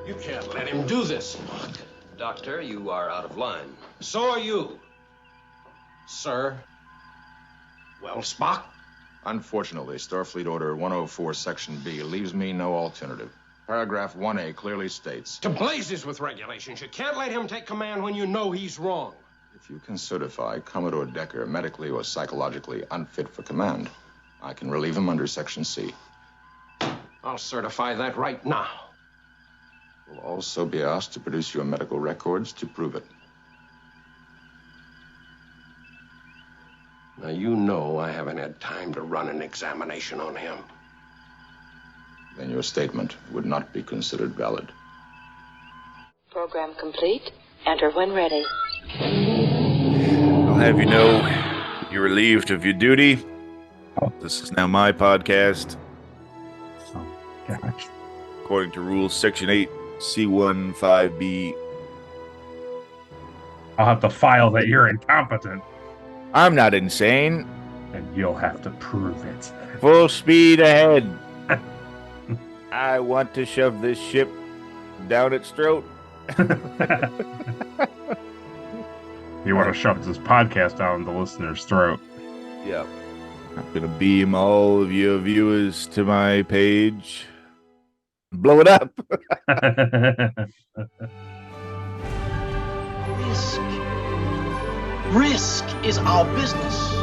You can't let him do this. Doctor, you are out of line. So are you, sir. Well, Spock? Unfortunately, Starfleet Order 104, Section B leaves me no alternative. Paragraph 1A clearly states... To blazes with regulations. You can't let him take command when you know he's wrong. If you can certify Commodore Decker medically or psychologically unfit for command, I can relieve him under Section C. I'll certify that right now. You'll also be asked to produce your medical records to prove it. Now, you know I haven't had time to run an examination on him. Then your statement would not be considered valid. Program complete. Enter when ready. I'll have you know you're relieved of your duty. This is now my podcast. Oh, gosh. According to Rules Section 8, C1, 5B. I'll have to file that you're incompetent, I'm not insane. and you'll have to prove it. Full speed ahead. I want to shove this ship down its throat. You want to shove this podcast down the listener's throat. Yep. I'm going to beam all of your viewers to my page. Blow it up. Risk is our business.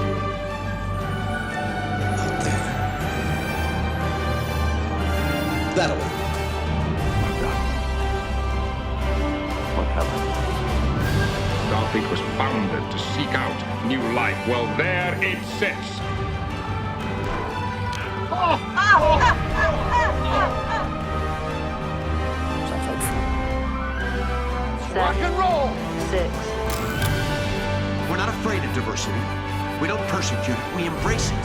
Out there. That way. What happened? Starfleet was founded to seek out new life. Well, there it sits. Rock and roll. 6. We're not afraid of diversity. We don't persecute it, we embrace it.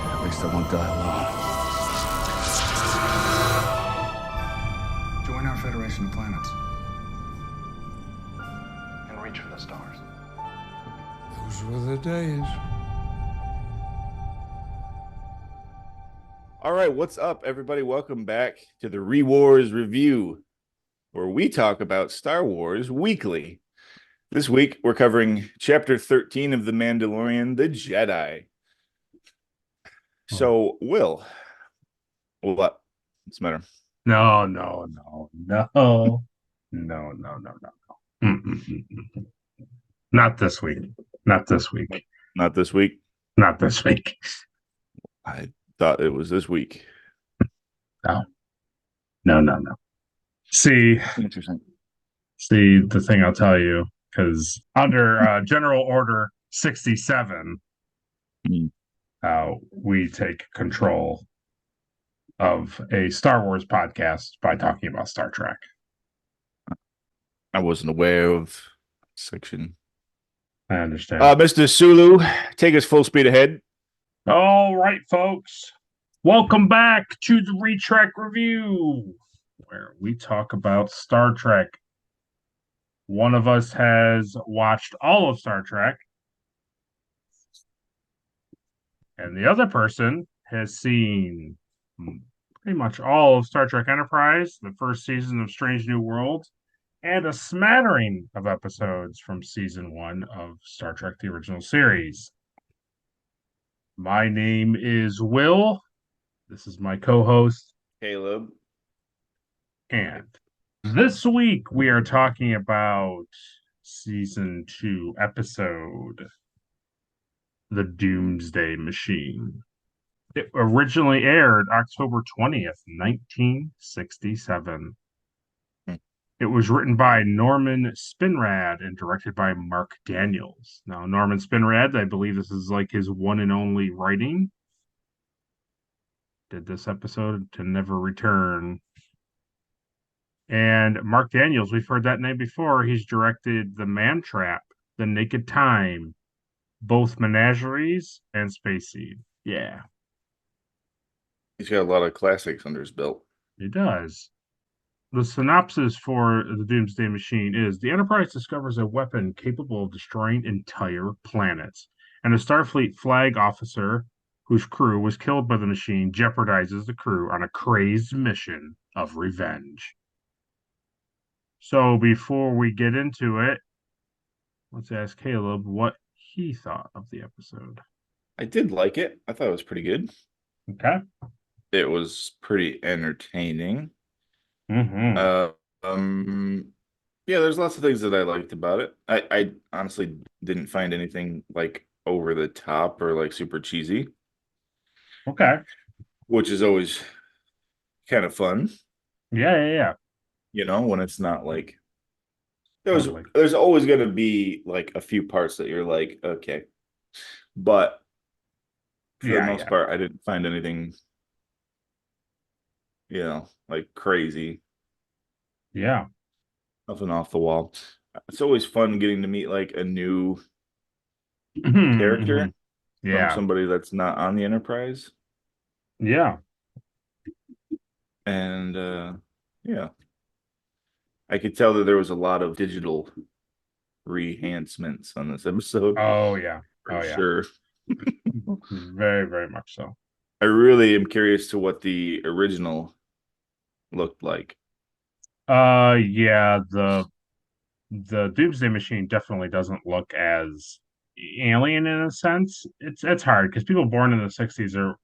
At least I won't die alone. Join our Federation of Planets. And reach for the stars. Those were the days. All right, what's up, everybody? Welcome back to the Rewars Review, where we talk about Star Wars weekly. This week, we're covering Chapter 13 of The Mandalorian, The Jedi. So, Will, what? What's the matter? No. Not this week. Not this week? Not this week. I thought it was this week. No. Interesting. See, the thing I'll tell you, because under General Order 67, we take control of a Star Wars podcast by talking about Star Trek. I wasn't aware of section. I understand. Mr. Sulu, take us full speed ahead. All right, folks. Welcome back to the Retrek Review, where we talk about Star Trek. One of us has watched all of Star Trek, and the other person has seen pretty much all of Star Trek Enterprise, the first season of Strange New Worlds, and a smattering of episodes from season 1 of Star Trek: The Original Series. My name is Will. This is my co-host, Caleb. And this week we are talking about season 2 episode, The Doomsday Machine. It originally aired October 20th, 1967. It was written by Norman Spinrad and directed by Mark Daniels. Now, Norman Spinrad, I believe this is like his one and only writing. Did this episode to Never Return. And Mark Daniels, we've heard that name before. He's directed The Man Trap, The Naked Time, both Menageries, and Space Seed. Yeah. He's got a lot of classics under his belt. He does. The synopsis for the Doomsday Machine is: the Enterprise discovers a weapon capable of destroying entire planets, and a Starfleet flag officer whose crew was killed by the machine, jeopardizes the crew on a crazed mission of revenge. So before we get into it, let's ask Caleb what he thought of the episode. I did like it. I thought it was pretty good. Okay. It was pretty entertaining. Mm-hmm. Yeah, there's lots of things that I liked about it. I honestly didn't find anything like over the top or like super cheesy, Okay. which is always kind of fun, Yeah. when it's not like Totally. there's always going to be like a few parts that you're like, okay. But for the most part, I didn't find anything, like crazy. Yeah. Nothing off the wall. It's always fun getting to meet like a new character from Yeah. somebody that's not on the Enterprise. Yeah. And yeah. I could tell that there was a lot of digital re-enhancements on this episode. Oh yeah. For sure. Very, very much so. I really am curious to what the original looked like. Yeah, the Doomsday Machine definitely doesn't look as alien in a sense. It's hard because people born in the 60s are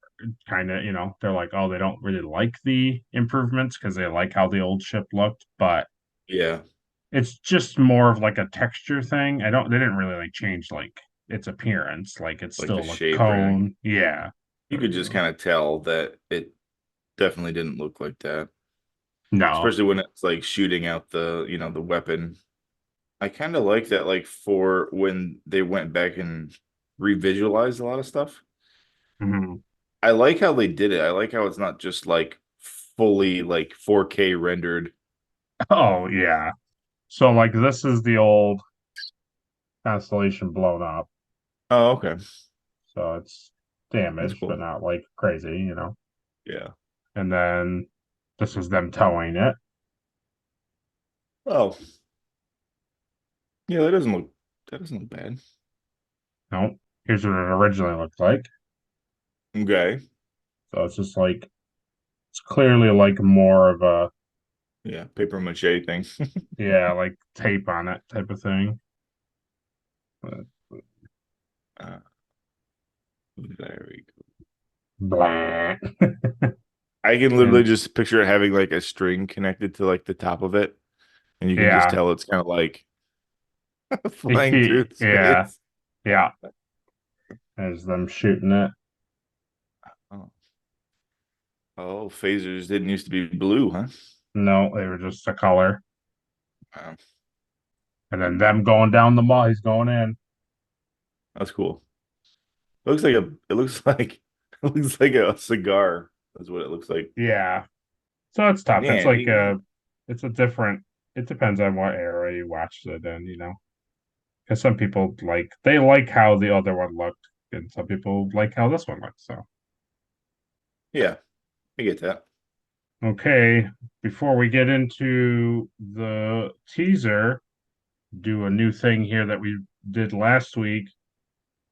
kind of, they're like, oh, they don't really like the improvements because they like how the old ship looked, but yeah, it's just more of like a texture thing. They didn't really like change like its appearance. Like it's like still the a shape, cone. right? Yeah. You could just kind of tell that it definitely didn't look like that. No. Especially when it's like shooting out the weapon. I kind of like that, like for when they went back and revisualized a lot of stuff. Mm-hmm. I like how they did it. I like how it's not just like fully like 4K rendered. Oh yeah. So like this is the old constellation blown up. Oh, okay. So it's That's damaged, but cool. not like crazy. Yeah. And then this is them towing it. Oh. Yeah, that doesn't look bad. No, here's what it originally looked like. Okay. So it's just like it's clearly like more of a Yeah, paper mache thing. like tape on it type of thing. But, uh, very cool. blah. I can literally just picture it having like a string connected to like the top of it, and you can just tell it's kind of like flying through space. Yeah. As them shooting it. Oh, phasers didn't used to be blue, huh? No, they were just a color. Wow. And then them going down the mall, he's going in. That's cool. It looks like a cigar. That's what it looks like. Yeah. So it's tough. It's Man, like it's a different, it depends on what era you watched it in, Because some people they like how the other one looked, and some people like how this one looks. So yeah, I get that. okay, before we get into the teaser, do a new thing here that we did last week.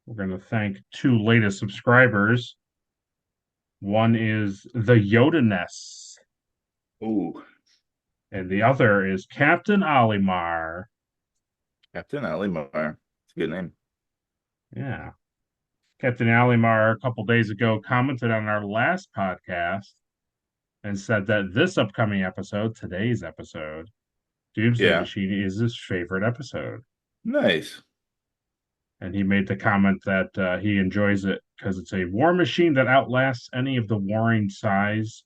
We're going to thank two latest subscribers. One is the Yoda-ness, Ooh, and the other is Captain Olimar. Captain Alimar. It's a good name. Yeah. Captain Alimar a couple days ago commented on our last podcast and said that this upcoming episode, today's episode, Doomsday Yeah, Machine, is his favorite episode. nice. And he made the comment that he enjoys it because it's a war machine that outlasts any of the warring size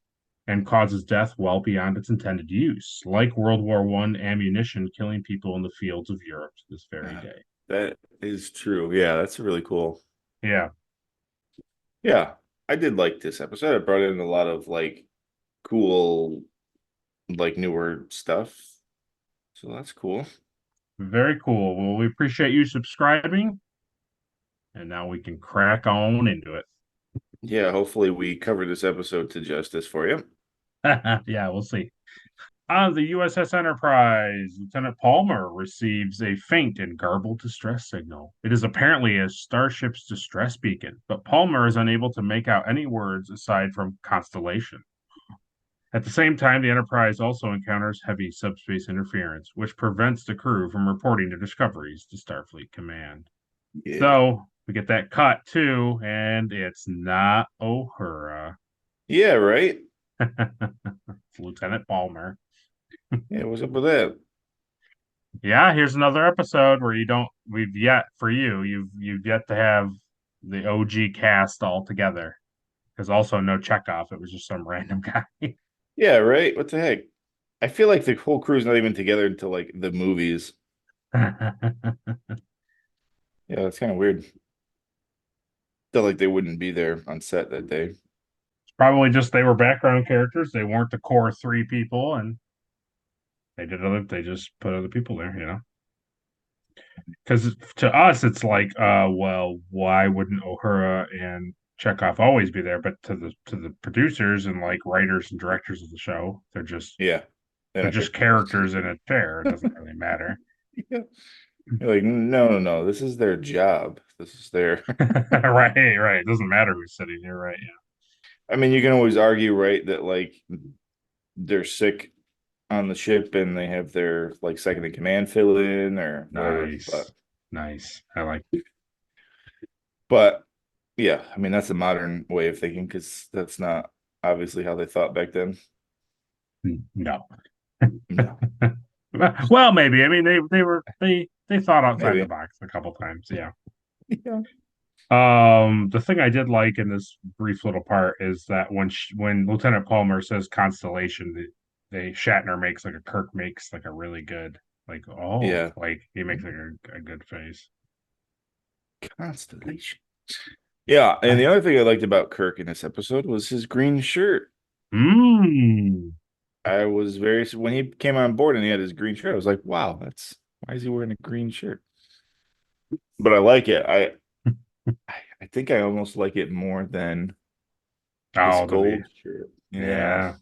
and causes death well beyond its intended use, like World War I ammunition killing people in the fields of Europe to this very day. That is true. Yeah, that's really cool. Yeah. Yeah, I did like this episode. It brought in a lot of like cool, like newer stuff. So that's cool. Very cool. Well, we appreciate you subscribing. And now we can crack on into it. Yeah, hopefully we cover this episode to justice for you. Yeah, we'll see. On the USS Enterprise, Lieutenant Palmer receives a faint and garbled distress signal. It is apparently a starship's distress beacon, but Palmer is unable to make out any words aside from constellation. At the same time, the Enterprise also encounters heavy subspace interference, which prevents the crew from reporting their discoveries to Starfleet Command. Yeah. So we get that cut too, and it's not Uhura. Yeah, right? It's Lieutenant Palmer. Yeah, what's up with that? Yeah, here's another episode where you've yet to have the OG cast all together. Because also no Chekhov, it was just some random guy. Yeah, right? What the heck? I feel like the whole crew's not even together until like the movies. Yeah, that's kind of weird. Felt like they wouldn't be there on set that day. It's probably just they were background characters. They weren't the core three people, and they just put other people there, you know. Because to us, it's like, well, why wouldn't Uhura and Chekhov always be there? But to the producers and like writers and directors of the show, they're just Yeah. they're just characters in a chair. It doesn't really matter. Yeah. You're like, no. This is their job. This is their Right. It doesn't matter who's sitting here, right? Yeah. I mean, you can always argue, right, that like they're sick on the ship and they have their like second in command fill in or whatever. Nice. Nice. I like it. But yeah, I mean that's a modern way of thinking because that's not obviously how they thought back then. No. No. Well, maybe. I mean, they thought outside Maybe. the box a couple times. Yeah. Yeah. The thing I did like in this brief little part is that when Lieutenant Palmer says constellation, they Shatner makes like a Kirk makes like a really good like Yeah. like he makes like a good face. Constellation. Yeah, and the other thing I liked about Kirk in this episode was his green shirt. I was when he came on board and he had his green shirt, I was like, wow, why is he wearing a green shirt? But I like it. I think I almost like it more than this gold shirt. Yeah.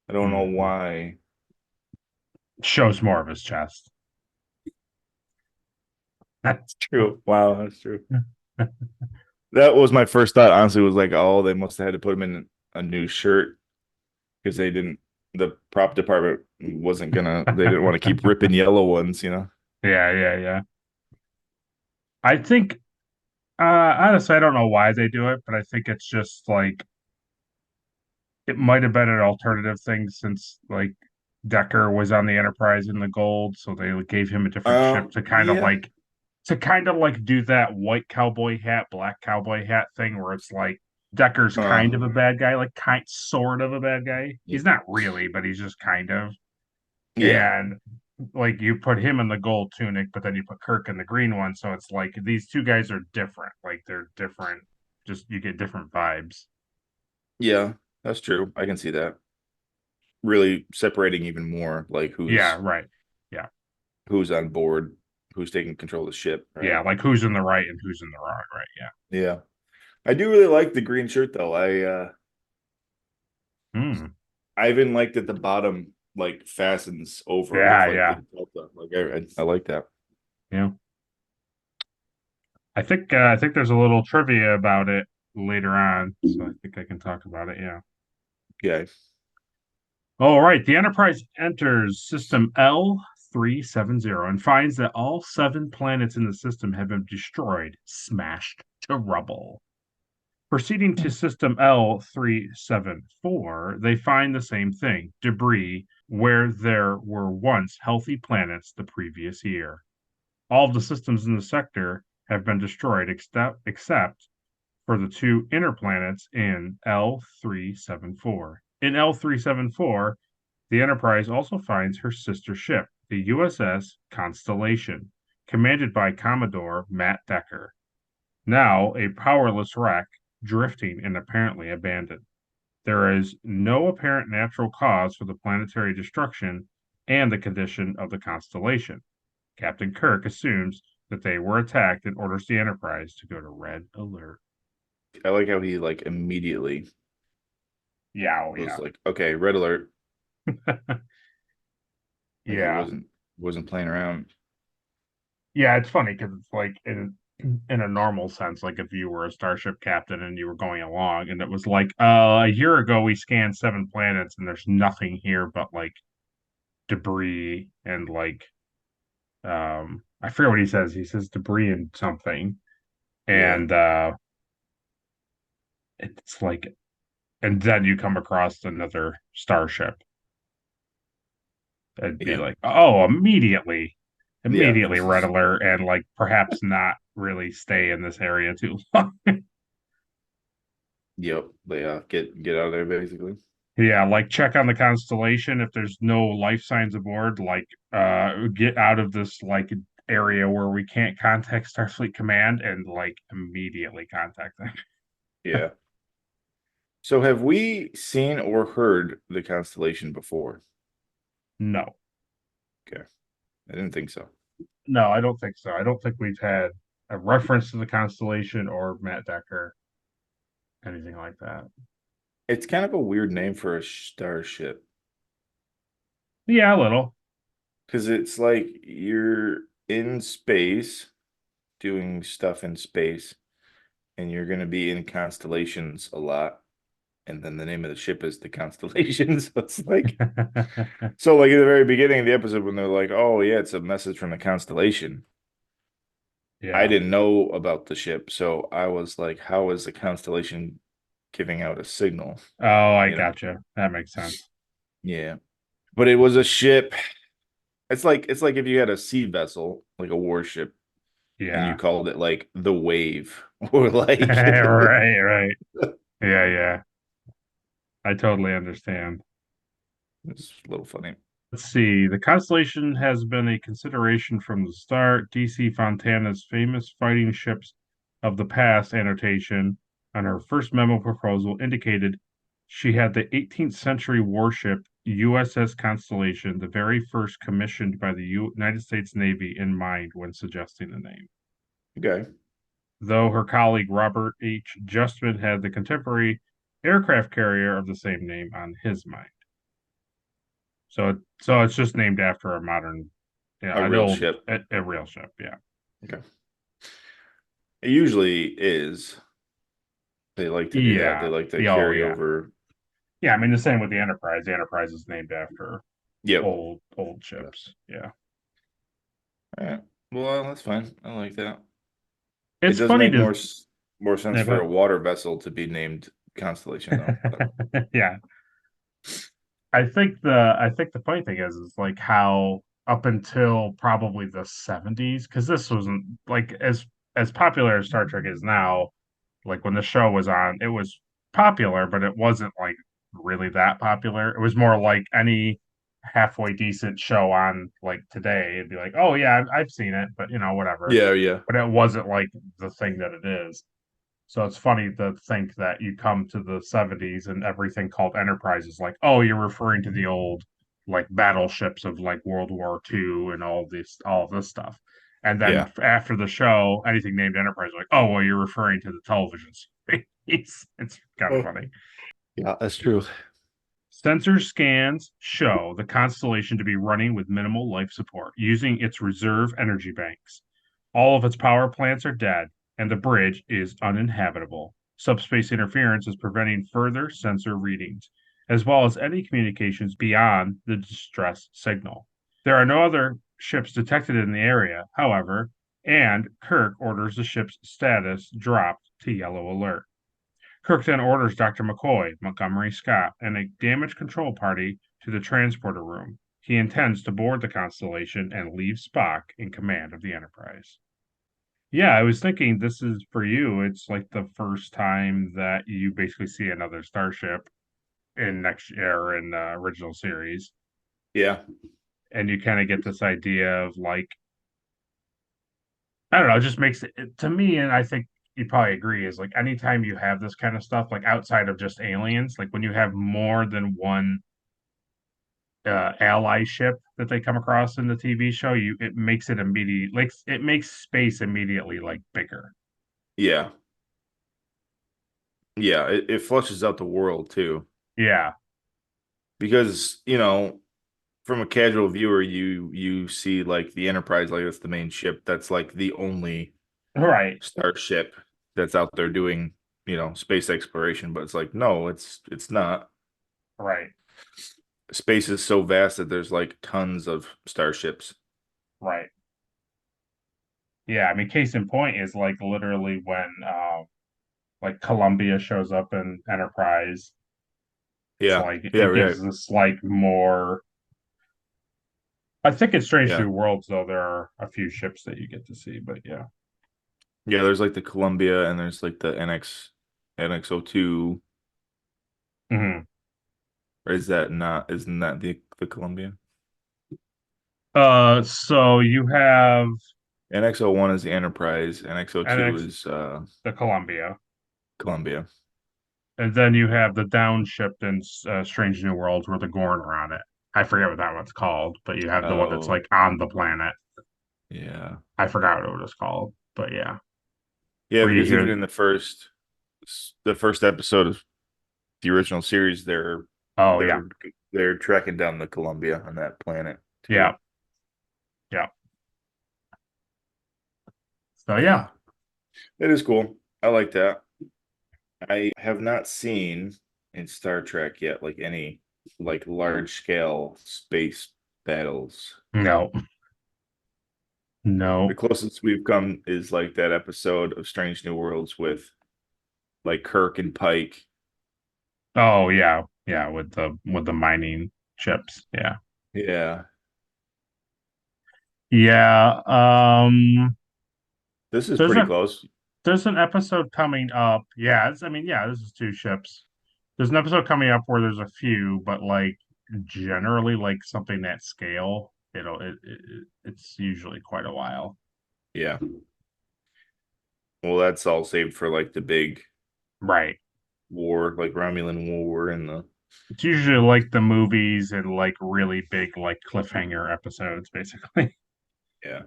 I don't know why. Shows more of his chest. That's true. Wow, that's true. That was my first thought, honestly, was like, oh, they must have had to put him in a new shirt because the prop department they didn't want to keep ripping yellow ones, you know? Yeah. I think, honestly, I don't know why they do it, but I think it's just like, it might have been an alternative thing since like Decker was on the Enterprise in the gold, so they gave him a different ship to kind of like do that white cowboy hat, black cowboy hat thing where it's like Decker's kind of a bad guy, like sort of a bad guy. He's not really, but he's just kind of. Yeah. And like you put him in the gold tunic, but then you put Kirk in the green one, so it's like these two guys are different. Like they're different. Just you get different vibes. Yeah, that's true. I can see that. Really separating even more, like who's right. Yeah. Who's on board, who's taking control of the ship. Right? Yeah, like who's in the right and who's in the wrong, right? Yeah. Yeah. I do really like the green shirt though. I even liked that the bottom like fastens over. Yeah. I like that. Yeah. I think there's a little trivia about it later on, so I think I can talk about it. Yeah. Okay. All right. The Enterprise enters system L370 and finds that all 7 planets in the system have been destroyed, smashed to rubble. Proceeding to system L374, they find the same thing, debris, where there were once healthy planets the previous year. All of the systems in the sector have been destroyed except for the 2 inner planets in L374. In L374, the Enterprise also finds her sister ship, the USS Constellation, commanded by Commodore Matt Decker, now a powerless wreck, drifting and apparently abandoned. There is no apparent natural cause for the planetary destruction and the condition of the constellation. Captain Kirk assumes that they were attacked and orders the Enterprise to go to red alert. I like how he like immediately Yeah, was like, okay, red alert. Like he wasn't playing around. Yeah, it's funny because it's like in a normal sense, like if you were a starship captain and you were going along, and it was like, a year ago we scanned 7 planets and there's nothing here but like debris and like I forget what he says. He says debris and something, Yeah. and it's like, and then you come across another starship. It'd be Yeah. like, oh, Yeah. immediately red alert, and like perhaps not really stay in this area too long. Yep. Yeah. Get out of there basically. Yeah, like check on the constellation. If there's no life signs aboard, like get out of this like area where we can't contact Starfleet Command and like immediately contact them. Yeah. So have we seen or heard the constellation before? No. Okay. I didn't think so. No, I don't think so. I don't think we've had a reference to the constellation or Matt Decker, anything like that. It's kind of a weird name for a starship Yeah, a little. because it's like you're in space doing stuff in space and you're going to be in constellations a lot. And then the name of the ship is the constellation. So it's like, so like in the very beginning of the episode when they're like, oh yeah, it's a message from the constellation. Yeah. I didn't know about the ship. So I was like, how is the constellation giving out a signal? Oh, I You know? gotcha. That makes sense. Yeah. But it was a ship. It's like if you had a sea vessel, like a warship, and you Yeah. called it like the Wave or like Right. Yeah. I totally understand. it's a little funny. Let's see. The constellation has been a consideration from the start. DC Fontana's famous fighting ships of the past annotation on her first memo proposal indicated she had the 18th century warship USS Constellation, the very first commissioned by the United States Navy, in mind when suggesting the name. Okay. Though her colleague Robert H. Justman had the contemporary aircraft carrier of the same name on his mind. So it's just named after a modern, A real ship. a real ship. Yeah. Okay. It usually is. They like to do that. They like to carry over. Yeah, I mean the same with the Enterprise. The Enterprise is named after Yep. old ships. Yeah. All right. Well, that's fine. I like that. It's it does funny make more sense for a water vessel to be named Constellation, though. Yeah. I think the funny thing is like how up until probably the 70s, because this wasn't like as popular as Star Trek is now, like when the show was on, it was popular, but it wasn't like really that popular. It was more like any halfway decent show on like today. It'd be like, oh yeah, I've seen it, but whatever. Yeah. But it wasn't like the thing that it is. So it's funny to think that you come to the 70s and everything called Enterprise is like, oh, you're referring to the old like battleships of like World War II and all of this stuff. And then Yeah. after the show, anything named Enterprise, like, oh, well, you're referring to the television series. It's kind of funny. Yeah, that's true. Sensor scans show the constellation to be running with minimal life support, using its reserve energy banks. All of its power plants are dead, and the bridge is uninhabitable. Subspace interference is preventing further sensor readings, as well as any communications beyond the distress signal. There are no other ships detected in the area, however, and Kirk orders the ship's status dropped to yellow alert. Kirk then orders Dr. McCoy, Montgomery Scott, and a damage control party to the transporter room. He intends to board the Constellation and leave Spock in command of the Enterprise. Yeah, I was thinking this is for you. It's like the first time that you basically see another starship in next year in the original series. Yeah. And you kind of get this idea of like, I don't know, it just makes it to me, and I think you probably agree, is like anytime you have this kind of stuff, like outside of just aliens, like when you have more than one ally ship that they come across in the TV show, it makes it immediate, like it makes space immediately like bigger. Yeah. Yeah, it flushes out the world too. Yeah. because from a casual viewer, you see like the Enterprise, like that's the main ship. That's like the only Right. starship that's out there doing space exploration. But it's like no, it's not. Right. Space is so vast that there's like tons of starships. Right. Yeah, I mean, case in point is like literally when like Columbia shows up in Enterprise. It's Yeah, like yeah, it right, gives this like more. I think in Strange yeah, New Worlds though there are a few ships that you get to see, but yeah. yeah. There's like the Columbia, and there's like the NX02. Hmm. Or is that not? Isn't that the Columbia? So you have NX01 is the Enterprise. NX02 NX is the Columbia, Columbia. and then you have the downship in Strange New Worlds where the Gorn are on it. I forget what that one's called, but you have the one that's Oh, like on the planet. yeah. I forgot what it was called, but yeah, Yeah, where you because even hear, in the first episode of the original series, oh yeah, they're they're tracking down the Columbia on that planet too. yeah, yeah. So yeah, Yeah, it is cool. I like that. I have not seen in Star Trek yet like any like large scale space battles. no, The no. closest we've come is like that episode of Strange New Worlds with like Kirk and Pike. Oh yeah, yeah, with the mining ships. Yeah. Yeah. Yeah. This is There's pretty a close. there's an episode coming up. Yeah, I mean, yeah, this is two ships. There's an episode coming up where there's a few, but like generally like something that scale, it's usually quite a while. Yeah. Well, that's all saved for like the big Right. war, like Romulan war and the It's usually like the movies and like really big like cliffhanger episodes, basically. yeah.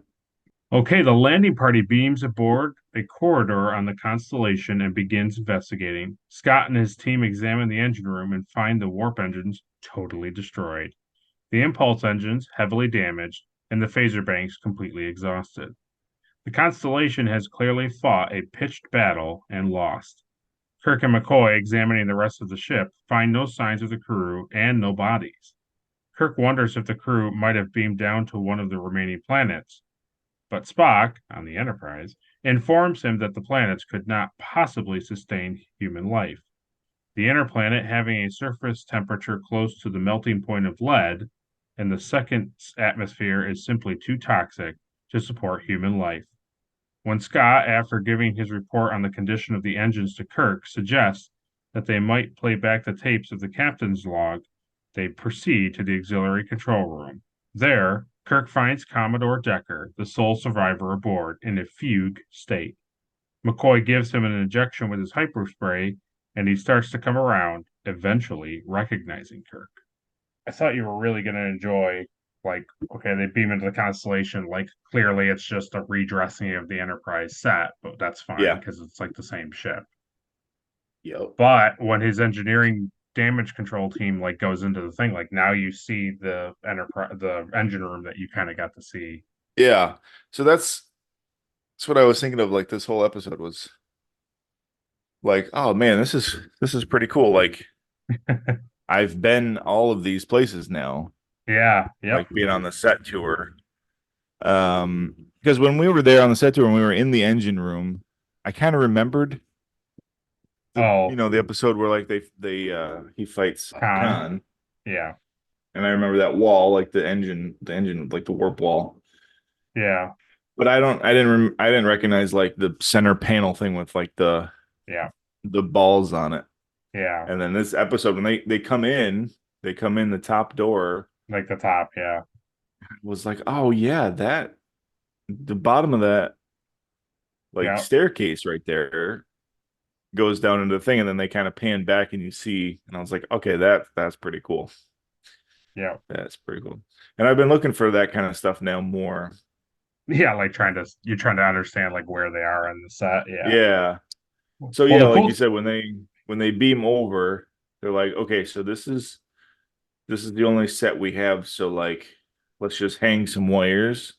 Okay, the landing party beams aboard a corridor on the Constellation and begins investigating. Scott and his team examine the engine room and find the warp engines totally destroyed, the impulse engines heavily damaged, and the phaser banks completely exhausted. The Constellation has clearly fought a pitched battle and lost. Kirk and McCoy, examining the rest of the ship, find no signs of the crew and no bodies. Kirk wonders if the crew might have beamed down to one of the remaining planets, but Spock, on the Enterprise, informs him that the planets could not possibly sustain human life. The inner planet having a surface temperature close to the melting point of lead, and the second atmosphere is simply too toxic to support human life. When Scott, after giving his report on the condition of the engines to Kirk, suggests that they might play back the tapes of the captain's log, they proceed to the auxiliary control room. There, Kirk finds Commodore Decker, the sole survivor aboard, in a fugue state. McCoy gives him an injection with his hyperspray, and he starts to come around, eventually recognizing Kirk. I thought you were really going to enjoy, like, okay, they beam into the Constellation. Like, clearly it's just a redressing of the Enterprise set, but that's fine Yeah. because it's like the same ship. Yep. But when his engineering damage control team like goes into the thing, like now you see the Enterprise, the engine room that you kind of got to see. Yeah. So that's what I was thinking of. Like this whole episode was like, oh man, this is pretty cool. Like I've been all of these places now, Yeah. Yep. like being on the set tour. Because when we were there on the set tour, when we were in the engine room, I kind of remembered Oh, the episode where like they he fights Khan. Khan, Yeah. and I remember that wall, like the engine, like the warp wall. Yeah. But I didn't recognize like the center panel thing with like Yeah. the balls on it. Yeah. And then this episode when they come in the top door, Like the top. Yeah. was like, oh yeah, that the bottom of that like Yeah. staircase right there goes down into the thing, and then they kind of pan back and you see, and I was like, okay, that's pretty cool. Yeah. That's pretty cool. And I've been looking for that kind of stuff now more. Yeah. Like you're trying to understand like where they are in the set. Yeah. Yeah. So Well, yeah, the like you cool. said, when they beam over, they're like, okay, so this is this is the only set we have, so like let's just hang some wires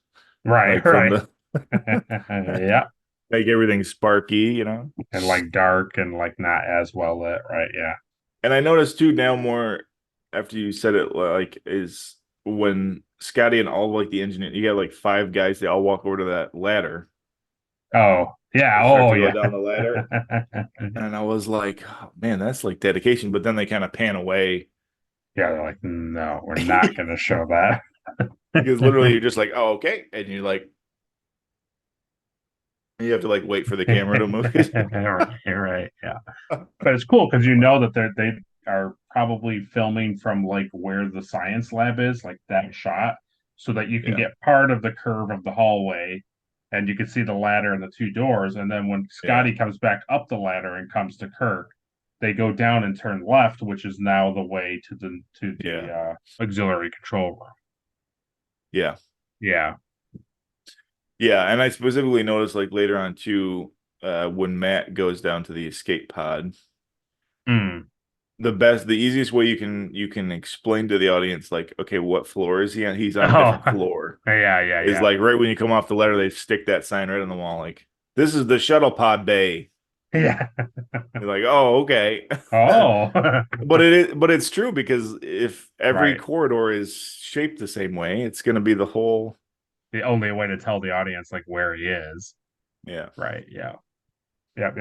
Right, like from right. the Yeah. make everything sparky, you know. And like dark and like not as well lit, right? Yeah. And I noticed too now more after you said it, like is when Scotty and all like the engineer, you got like five guys, they all walk over to that ladder. Oh, yeah. They start Oh, to go yeah. down the ladder. And I was like, oh, man, that's like dedication. But then they kind of pan away Yeah, they're like, no, we're not going to show that. because literally you're just like, oh, okay. And you're like, you have to like wait for the camera to move. Right, yeah. But it's cool because you know that they are probably filming from like where the science lab is, like that shot, so that you can Yeah. get part of the curve of the hallway and you can see the ladder and the two doors. And then when Scotty comes back up the ladder and comes to Kirk, they go down and turn left, which is now the way to the auxiliary control room. Yeah. Yeah. Yeah. And I specifically noticed like later on too, when Matt goes down to the escape pod, Mm. the easiest way you can explain to the audience, like, okay, what floor is he on? He's on a Oh, different floor. yeah. Is like right when you come off the ladder, they stick that sign right on the wall, like, this is the shuttle pod bay. Yeah. You're like, oh, okay. Oh. But it's true, because if every Right. corridor is shaped the same way, it's gonna be the whole. The only way to tell the audience like where he is. Yeah. Right. Yeah. Yep.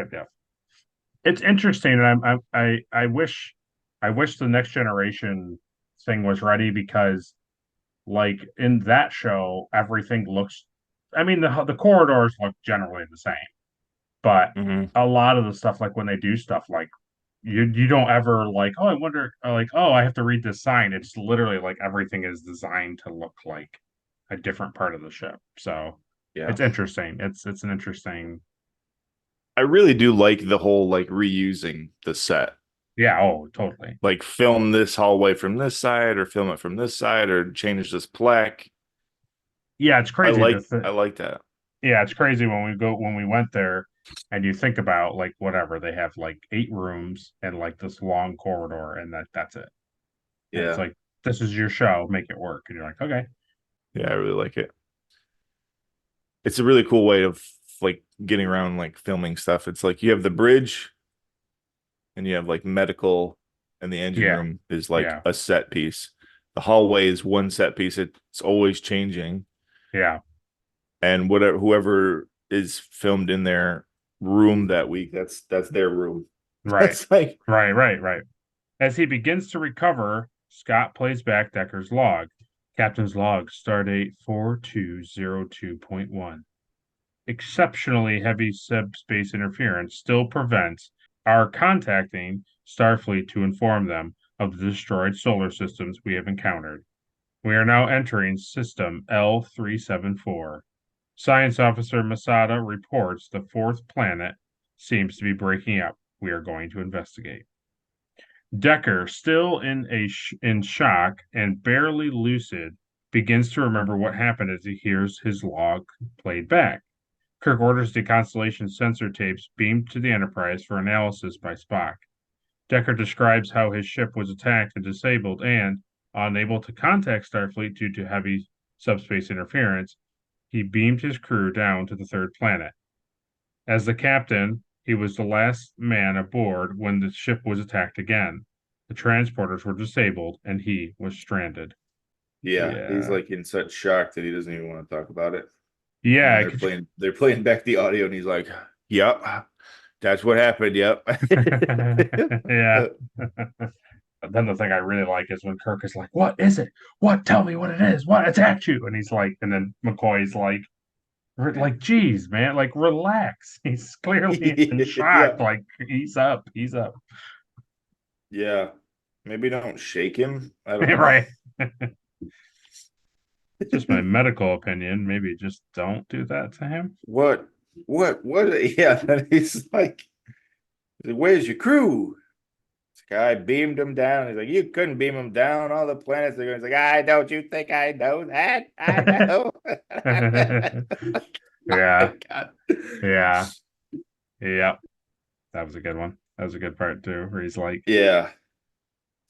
It's interesting, and I wish the next generation thing was ready because like in that show everything looks. I mean the corridors look generally the same, but Mm-hmm. a lot of the stuff like when they do stuff like you don't ever like, oh, I wonder, like, oh, I have to read this sign. It's literally like everything is designed to look like a different part of the ship. So Yeah. it's interesting. It's an interesting. I really do like the whole like reusing the set. Yeah. Oh, totally. Like film this hallway from this side, or film it from this side, or change this plaque. Yeah, it's crazy. I like that. Yeah, it's crazy when we went there and you think about like whatever they have like 8 rooms and like this long corridor and that's it. And it's Yeah. like this is your show, make it work. And you're like, okay. Yeah, I really like it. It's a really cool way of like getting around like filming stuff. It's like you have the bridge and you have like medical, and the engine Yeah. room is like Yeah. a set piece. The hallway is one set piece. It's always changing. Yeah. And whoever is filmed in their room that week, that's their room. Right. It's like Right. As he begins to recover, Scott plays back Decker's log. Captain's log, stardate 4202.1. Exceptionally heavy subspace interference still prevents our contacting Starfleet to inform them of the destroyed solar systems we have encountered. We are now entering system L374. Science Officer Masada reports the fourth planet seems to be breaking up. We are going to investigate. Decker, still in shock and barely lucid, begins to remember what happened as he hears his log played back. Kirk orders the Constellation sensor tapes beamed to the Enterprise for analysis by Spock. Decker describes how his ship was attacked and disabled and, unable to contact Starfleet due to heavy subspace interference, he beamed his crew down to the third planet. As the captain, he was the last man aboard when the ship was attacked again. The transporters were disabled and he was stranded. yeah, he's like in such shock that he doesn't even want to talk about it. Yeah, they're playing back the audio, and he's like, "Yep, that's what happened. Yep." yeah. But then the thing I really like is when Kirk is like, "What is it? What? Tell me what it is. What attacked you?" And he's like, and then McCoy's like, geez, man, like relax. He's clearly in shock. Yeah. Like he's up. Yeah, maybe don't shake him. I don't know. Right. Just my medical opinion. Maybe just don't do that to him. What? Yeah, then he's like, "Where's your crew?" This guy beamed him down. He's like, "You couldn't beam him down. All the planets are going." He's like, "I don't you think I know that? I know." Yeah. God. Yeah. That was a good one. That was a good part too, where he's like, Yeah.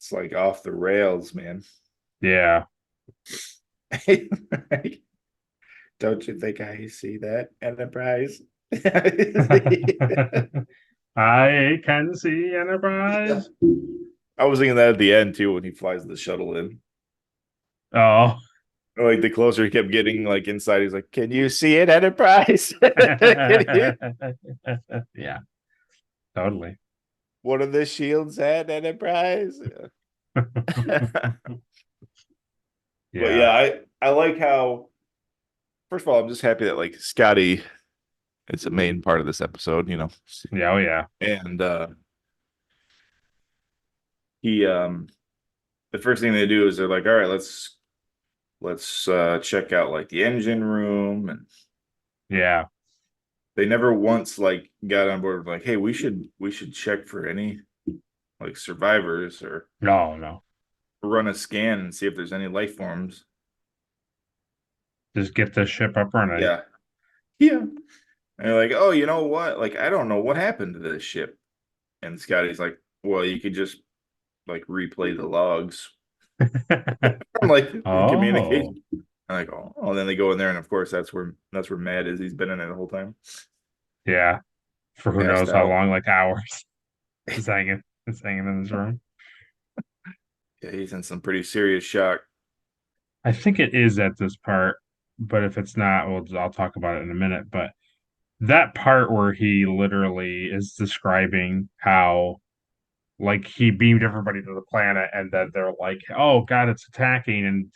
It's like off the rails, man. Yeah. Don't you think I see that Enterprise? I can see Enterprise. I was thinking that at the end too when he flies the shuttle in. Oh. Like the closer he kept getting, like inside, he's like, "Can you see it, Enterprise?" Can you? Yeah, totally. What are the shields at, Enterprise? Yeah. But yeah, I like how. First of all, I'm just happy that like Scotty is a main part of this episode, you know. Yeah, oh yeah. And he the first thing they do is they're like, all right, let's check out like the engine room, and Yeah. they never once like got on board with like, hey, we should check for any like survivors or No. run a scan and see if there's any life forms. Just get the ship up running. Yeah. Yeah. And they're like, oh, you know what? Like, I don't know what happened to this ship. And Scotty's like, well, you could just like replay the logs. I'm like, communication. I'm like, oh, then they go in there, and of course that's where Matt is. He's been in it the whole time. Yeah. For who Passed knows how out. long, like hours. It's hanging in this room. Yeah, he's in some pretty serious shock. I think it is at this part, but if it's not, I'll talk about it in a minute. But that part where he literally is describing how like he beamed everybody to the planet and then they're like, oh God, it's attacking,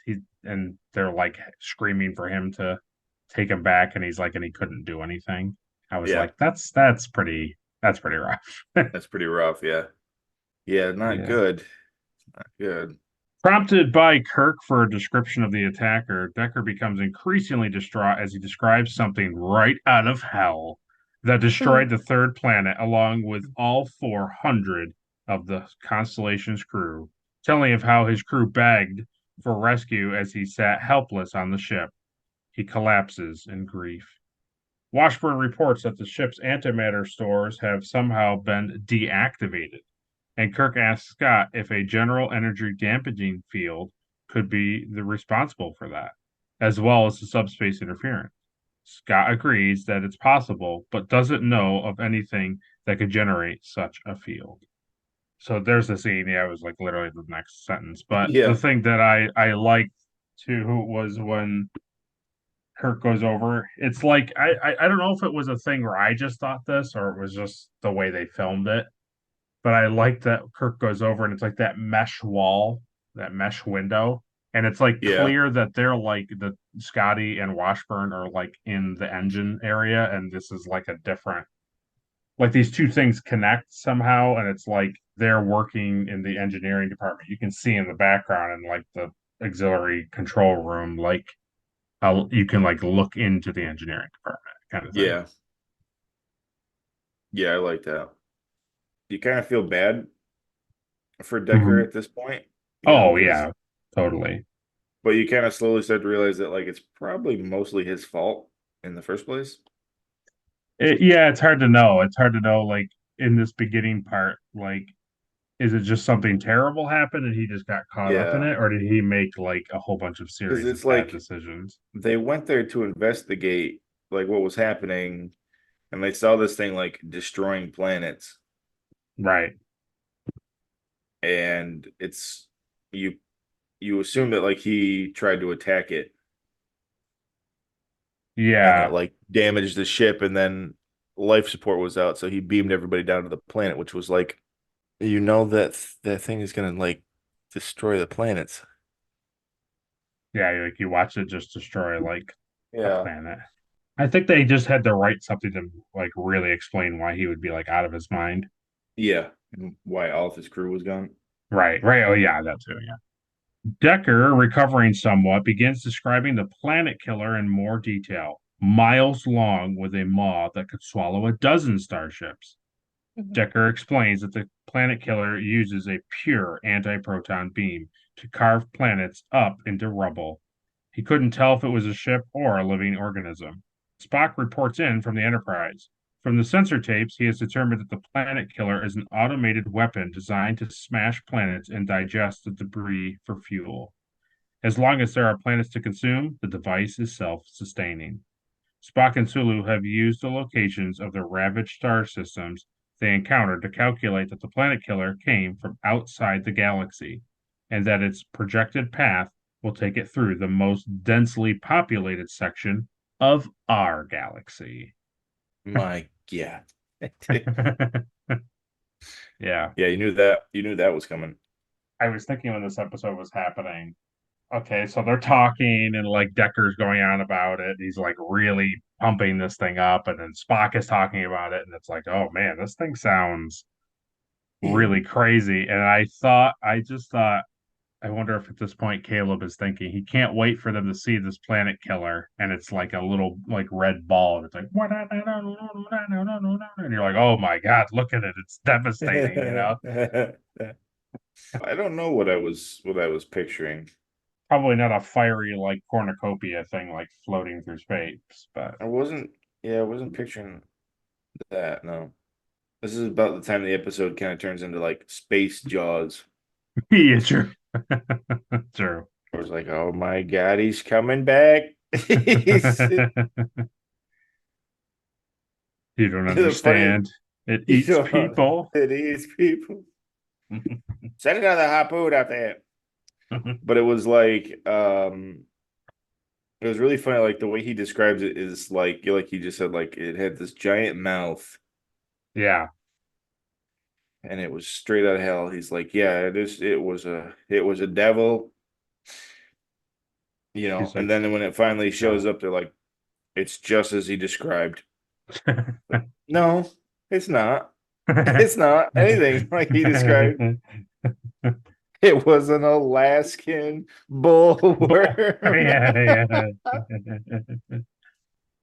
and they're like screaming for him to take him back, and he's like, and he couldn't do anything. I was Yeah. like, that's pretty rough. That's pretty rough. Yeah. Yeah. Not Yeah. good. Not good. Prompted by Kirk for a description of the attacker, Decker becomes increasingly distraught as he describes something right out of hell that destroyed the third planet along with all 400 of the Constellation's crew, telling of how his crew begged for rescue as he sat helpless on the ship. He collapses in grief. Washburn reports that the ship's antimatter stores have somehow been deactivated, and Kirk asks Scott if a general energy dampening field could be responsible for that, as well as the subspace interference. Scott agrees that it's possible, but doesn't know of anything that could generate such a field. So there's the scene. Yeah, it was like literally the next sentence. But Yeah. the thing that I liked too was when Kirk goes over. It's like I don't know if it was a thing where I just thought this or it was just the way they filmed it, but I like that Kirk goes over and it's like that mesh wall, that mesh window, and it's like Yeah. clear that they're like the Scotty and Washburn are like in the engine area, and this is like a different, like these two things connect somehow, and it's like they're working in the engineering department. You can see in the background in like the auxiliary control room, like you can like look into the engineering department kind of thing. Yeah. Yeah, I like that. You kind of feel bad for Decker at this point. Oh yeah, totally. But you kind of slowly start to realize that like it's probably mostly his fault in the first place. Yeah, it's hard to know. It's hard to know, like in this beginning part, like is it just something terrible happened and he just got caught up in Yeah. it, or did he make like a whole bunch of Because series it's of bad like decisions? they went there to investigate like what was happening, and they saw this thing like destroying planets, Right. and it's you assume that like he tried to attack it and Yeah. it like damaged the ship, and then life support was out, so he beamed everybody down to the planet, which was like, you know, that thing is gonna like destroy the planets. Yeah, like you watch it just destroy like a Yeah. planet. I think they just had to write something to like really explain why he would be like out of his mind. Yeah. And why all of his crew was gone. Right. Oh yeah, that too. Yeah. Decker, recovering somewhat, begins describing the planet killer in more detail. Miles long with a maw that could swallow a dozen starships. Decker explains that the planet killer uses a pure anti-proton beam to carve planets up into rubble. He couldn't tell if it was a ship or a living organism. Spock reports in from the Enterprise. From the sensor tapes, he has determined that the planet killer is an automated weapon designed to smash planets and digest the debris for fuel. As long as there are planets to consume, the device is self-sustaining. Spock and Sulu have used the locations of the ravaged star systems they encountered to calculate that the planet killer came from outside the galaxy, and that its projected path will take it through the most densely populated section of our galaxy. My God. Yeah. Yeah, you knew that was coming. I was thinking when this episode was happening, okay, so they're talking and like Decker's going on about it. He's like really pumping this thing up, and then Spock is talking about it, and it's like, oh man, this thing sounds really crazy. And I just thought, I wonder if at this point Caleb is thinking he can't wait for them to see this planet killer, and it's like a little like red ball, and it's like, and you're like, oh my God, look at it, it's devastating, you know. I don't know what I was picturing. Probably not a fiery like cornucopia thing like floating through space, but I wasn't picturing that, no. This is about the time the episode kind of turns into like Space Jaws. yeah, true. True. I was like, oh my God, he's coming back. You don't understand. It eats people. It eats people. Send another harpoon out there. But it was like, it was really funny. Like the way he describes it is like he just said, like it had this giant mouth. Yeah. And it was straight out of hell. He's like, yeah, it was a devil. You know, Like, and then when it finally shows up, they're like, it's just as he described. No, it's not. It's not anything like he described. It was an Alaskan bullworm.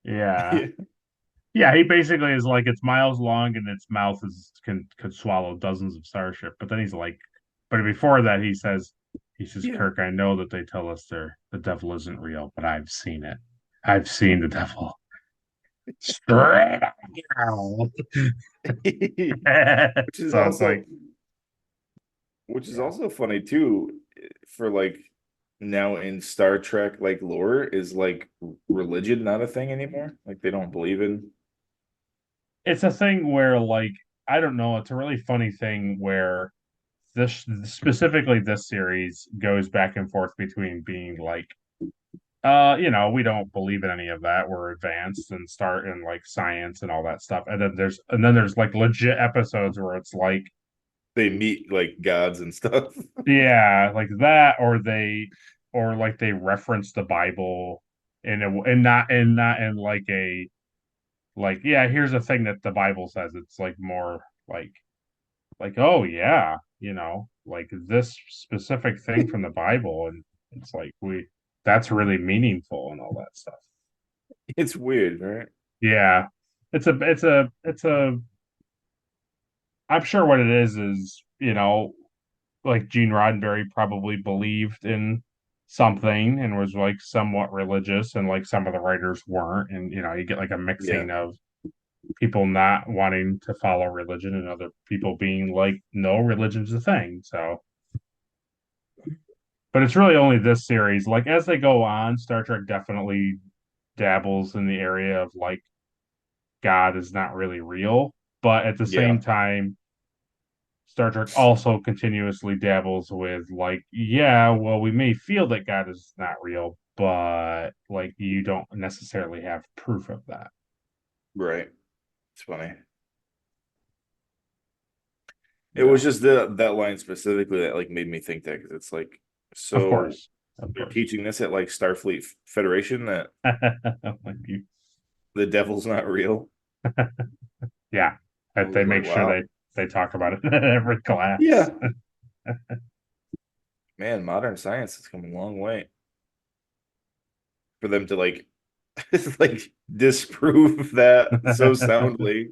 Yeah. Yeah, he basically is like it's miles long and its mouth could swallow dozens of starship. But then he's like, but before that he says, Kirk, I know that they tell us the devil isn't real, but I've seen it. I've seen the devil. Straight out. Which is also funny too, for like now in Star Trek like lore, is like religion not a thing anymore? Like they don't believe in. It's a thing where like I don't know, it's a really funny thing where this specifically this series goes back and forth between being like we don't believe in any of that. We're advanced and start in like science and all that stuff. And then there's like legit episodes where it's like they meet like gods and stuff. Yeah, like that, or they reference the Bible and not in like a like, yeah, here's a thing that the Bible says. It's like more like, oh yeah, like this specific thing from the Bible, and it's like that's really meaningful and all that stuff. It's weird, right? Yeah. It's a I'm sure what it is, like Gene Roddenberry probably believed in something and was like somewhat religious, and like some of the writers weren't, and you get like a mixing of people not wanting to follow religion and other people being like, no, religion's a thing. So, but it's really only this series. Like as they go on, Star Trek definitely dabbles in the area of like God is not really real, but at the same time, Star Trek also continuously dabbles with like, yeah, well, we may feel that God is not real, but like you don't necessarily have proof of that. Right. It's funny. It was just that line specifically that like made me think that, because it's like, so of course. They're teaching this at like Starfleet Federation that the devil's not real. Yeah, they make sure they talk about it in every class. Yeah. Man, modern science has come a long way for them to like disprove that so soundly.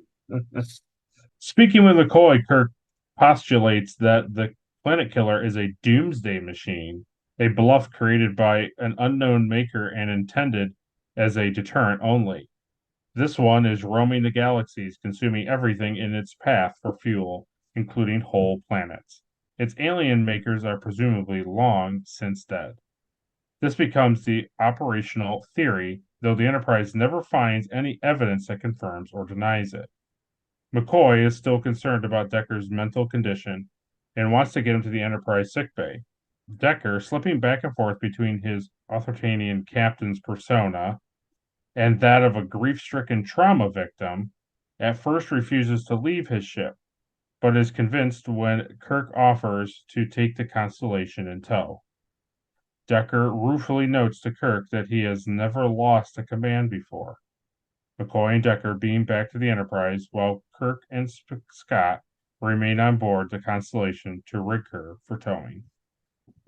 Speaking with McCoy, Kirk postulates that the planet killer is a doomsday machine, a bluff created by an unknown maker and intended as a deterrent only. This one is roaming the galaxies, consuming everything in its path for fuel, including whole planets. Its alien makers are presumably long since dead. This becomes the operational theory, though the Enterprise never finds any evidence that confirms or denies it. McCoy is still concerned about Decker's mental condition and wants to get him to the Enterprise sickbay. Decker, slipping back and forth between his authoritarian captain's persona and that of a grief-stricken trauma victim, at first refuses to leave his ship, but is convinced when Kirk offers to take the Constellation in tow. Decker ruefully notes to Kirk that he has never lost a command before. McCoy and Decker beam back to the Enterprise, while Kirk and Scott remain on board the Constellation to rig her for towing.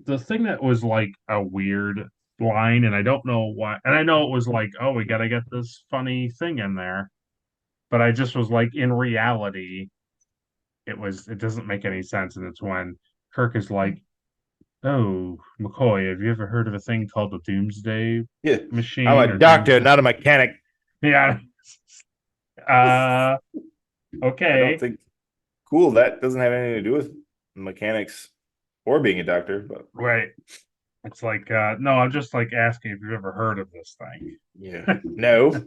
The thing that was like a weird line, and I don't know why, and I know it was like, oh, we got to get this funny thing in there, but I just was like, in reality, it doesn't make any sense, and it's when Kirk is like, oh, McCoy, have you ever heard of a thing called the Doomsday Yeah. Machine? I'm a doctor, not a mechanic. Yeah. I Okay. don't think cool. That doesn't have anything to do with mechanics or being a doctor, but Right. It's like, no, I'm just like asking if you've ever heard of this thing. yeah. No,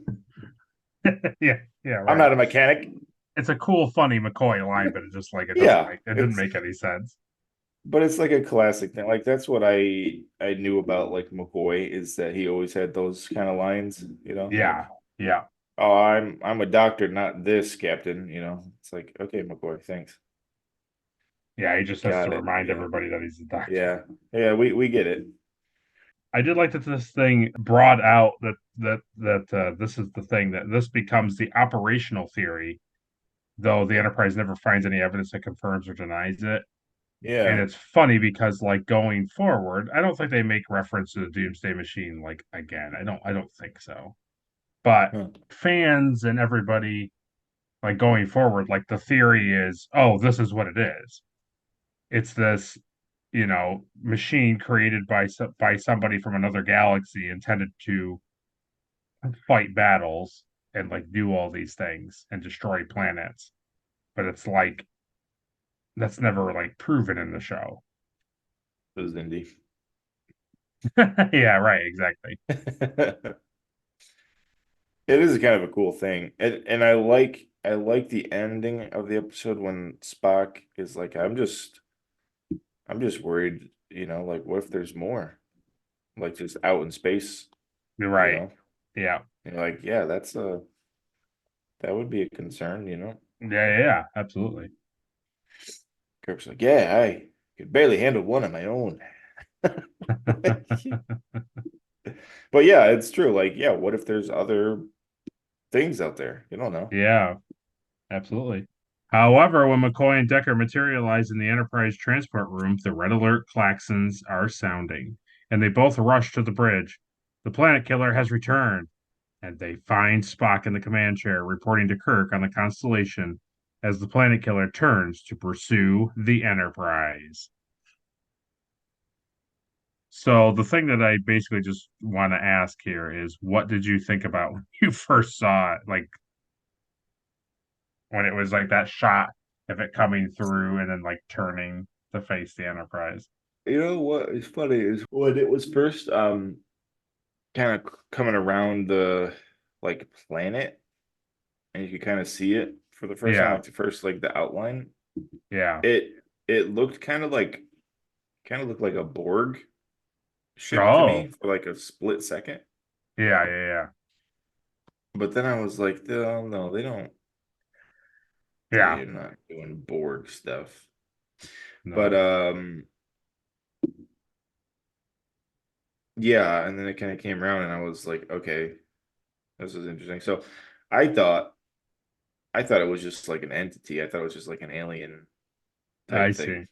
Yeah, right. I'm not a mechanic. It's a cool, funny McCoy line, but it just like it didn't make any sense. But it's like a classic thing. Like that's what I knew about like McCoy is that he always had those kind of lines, you know? Yeah, yeah. Oh, I'm a doctor, not this, Captain. You know, it's like, okay, McCoy, thanks. Yeah, he just has Got to it, remind yeah. everybody that he's a doctor. Yeah, we get it. I did like that this thing brought out that this is the thing that this becomes the operational theory, though the Enterprise never finds any evidence that confirms or denies it. Yeah. And it's funny because like going forward, I don't think they make reference to the Doomsday Machine like again. I don't think so. But fans and everybody like going forward, like the theory is, oh, this is what it is. It's this, machine created by somebody from another galaxy intended to fight battles and like do all these things and destroy planets. But it's like that's never like proven in the show. It was Indy. Yeah, right, exactly. It is kind of a cool thing. And I like the ending of the episode when Spock is like, I'm just worried, like what if there's more? Like just out in space. You're right. You know? Yeah. And you're like, yeah, that would be a concern, Yeah, absolutely. Kirk's like, yeah, I could barely handle one on my own. But yeah, it's true. Like, yeah, what if there's other things out there? You don't know. Yeah, absolutely. However, when McCoy and Decker materialize in the Enterprise transport room, the red alert klaxons are sounding, and they both rush to the bridge. The planet killer has returned, and they find Spock in the command chair, reporting to Kirk on the Constellation as the planet killer turns to pursue the Enterprise. So the thing that I basically just want to ask here is, what did you think about when you first saw it? Like when it was like that shot of it coming through and then like turning to face the Enterprise. You know what is funny is when it was first kind of coming around the like planet and you could kind of see it for the first time, like the outline. Yeah. It looked kind of looked like a Borg ship to me for like a split second. Yeah. But then I was like, no, they don't. Yeah. They're not doing Borg stuff. No. But yeah, and then it kind of came around and I was like, okay, this is interesting. So I thought it was just like an entity. I thought it was just like an alien type thing.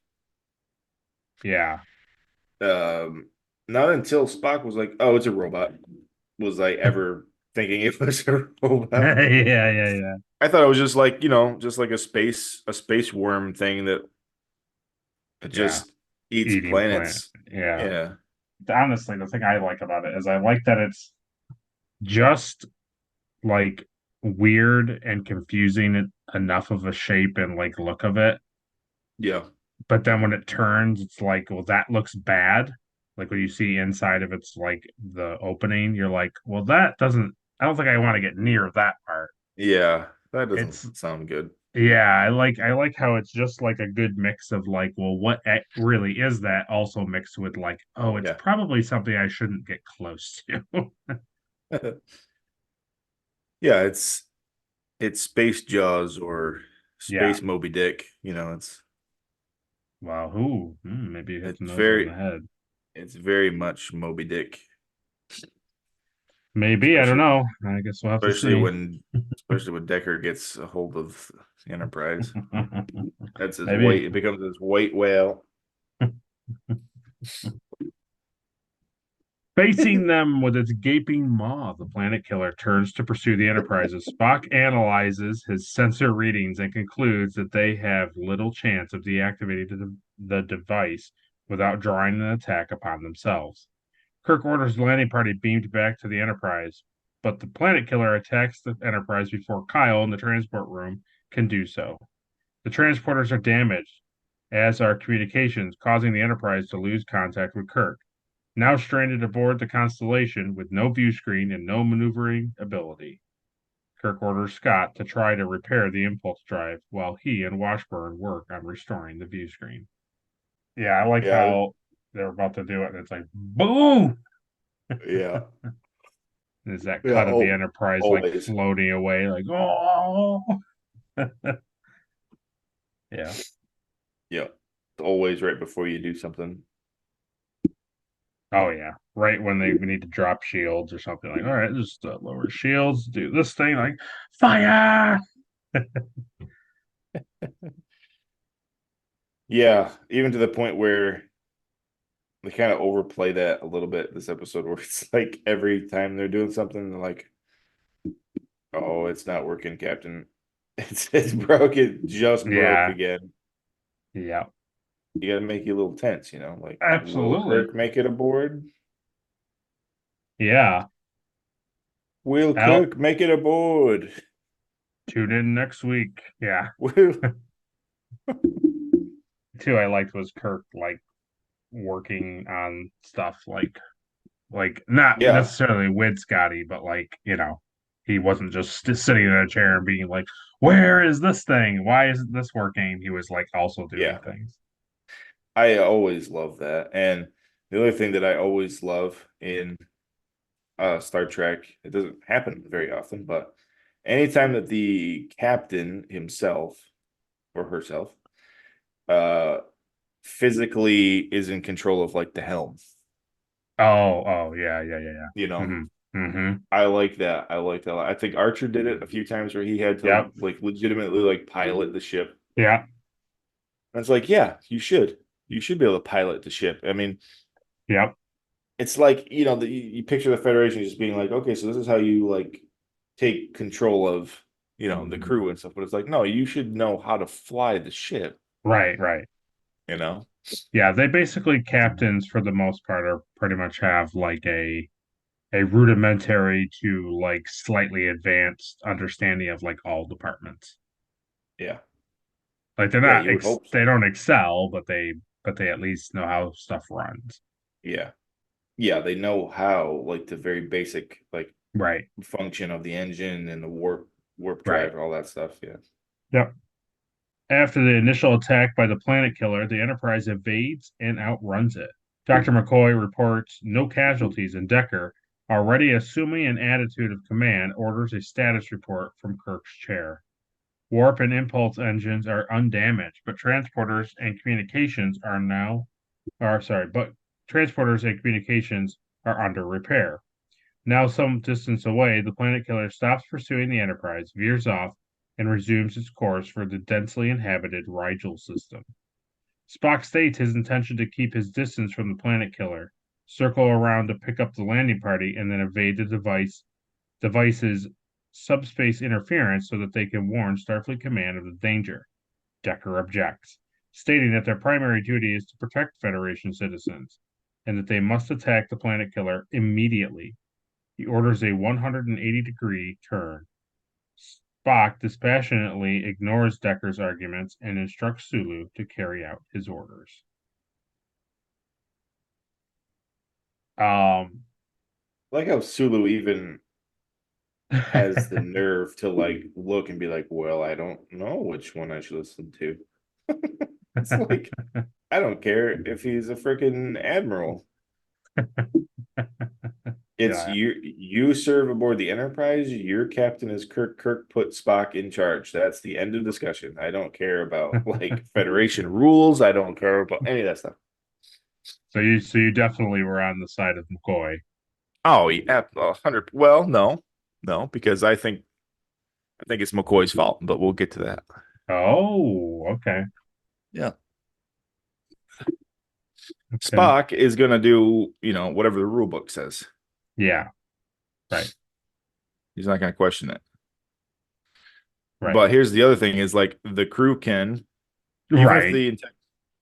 See. Yeah. Not until Spock was like, oh, it's a robot. Was I ever thinking it was a robot? Yeah. I thought it was just like, just like a space worm thing that just eats planets. Yeah. Honestly, the thing I like about it is I like that it's just like weird and confusing enough of a shape and like look of it. Yeah. But then when it turns, it's like, well, that looks bad. Like when you see inside of it's like the opening, you're like, well, that doesn't, I don't think I want to get near that part. Yeah. That It's, doesn't sound good. yeah, I like how it's just like a good mix of like, well, what really is that also mixed with like, oh, it's Yeah. probably something I shouldn't get close to. Yeah, it's Space Jaws or Yeah. Space Moby Dick. It's Wow. Maybe you hit the it's nose on the very head. it's very much Moby Dick, Maybe, I don't especially know. I guess we'll have to especially see. when especially when Decker gets a hold of the Enterprise. That's his Maybe. white. It becomes his white whale. Facing them with its gaping maw, the planet killer turns to pursue the Enterprise as Spock analyzes his sensor readings and concludes that they have little chance of deactivating the device without drawing an attack upon themselves. Kirk orders the landing party beamed back to the Enterprise, but the planet killer attacks the Enterprise before Kyle in the transport room can do so. The transporters are damaged, as are communications, causing the Enterprise to lose contact with Kirk. Now stranded aboard the Constellation with no view screen and no maneuvering ability. Kirk orders Scott to try to repair the impulse drive while he and Washburn work on restoring the view screen. Yeah, I like Yeah, how they're about to do it, and it's like, boom! yeah, There's that yeah. cut of the Enterprise like Always. floating away, like, oh! Yeah. Yeah, always right before you do something. Oh, yeah. Right when we need to drop shields or something, like, all right, just lower shields, do this thing, like, fire! Yeah, even to the point where they kind of overplay that a little bit this episode, where it's like every time they're doing something, they're like, "Oh, it's not working, Captain. It's broke. It just broke Yeah. again." Yeah. You got to make you a little tense, Like, will Absolutely. Kirk make it aboard? Yeah. Will Out. Kirk make it aboard? Tune in next week. Yeah. Will. Too, I liked was Kirk like working on stuff like not Yeah, necessarily with Scotty, but like, he wasn't just sitting in a chair and being like, where is this thing? Why isn't this working? He was like also doing yeah. things. I always love that. And the other thing that I always love in Star Trek, it doesn't happen very often, but anytime that the captain himself or herself uh physically is in control of like the helm, Oh, yeah, yeah, yeah, yeah. you know, Mm-hmm. I like that. I like that a lot. I think Archer did it a few times where he had to Yep. like legitimately like pilot the ship. Yeah. And it's like, yeah, you should. You should be able to pilot the ship. I mean, Yep. it's like, you picture the Federation just being like, okay, so this is how you like take control of, the crew and stuff. But it's like, no, you should know how to fly the ship, Right. you know? Yeah, they basically captains for the most part are pretty much have like a rudimentary to like slightly advanced understanding of like all departments. Yeah. Like they're Yeah, not you would hope so. they don't excel, but they at least know how stuff runs. Yeah. Yeah, they know how, like the very basic like Right. function of the engine and the warp Right. drive and all that stuff. Yeah. Yep. After the initial attack by the planet killer, the Enterprise evades and outruns it. Dr. McCoy reports no casualties, and Decker, already assuming an attitude of command, orders a status report from Kirk's chair. Warp and impulse engines are undamaged, but transporters and communications are under repair. Now some distance away, the planet killer stops pursuing the Enterprise, veers off, and resumes its course for the densely inhabited Rigel system. Spock states his intention to keep his distance from the planet killer, circle around to pick up the landing party, and then evade the device's subspace interference so that they can warn Starfleet Command of the danger. Decker objects, stating that their primary duty is to protect Federation citizens and that they must attack the planet killer immediately. He orders a 180-degree turn. Spock dispassionately ignores Decker's arguments and instructs Sulu to carry out his orders. Like how Sulu even has the nerve to like look and be like, well, I don't know which one I should listen to. It's like, I don't care if he's a freaking admiral. It's Yeah. you serve aboard the Enterprise. Your captain is Kirk. Kirk put Spock in charge. That's the end of discussion. I don't care about like Federation rules. I don't care about any of that stuff. So you definitely were on the side of McCoy. Oh, yeah, 100. Well, no, because I think it's McCoy's fault, but we'll get to that. Oh, okay. Yeah. Okay. Spock is gonna do, whatever the rule book says. Yeah. Right. He's not gonna question it. Right. But here's the other thing: is like the crew can, even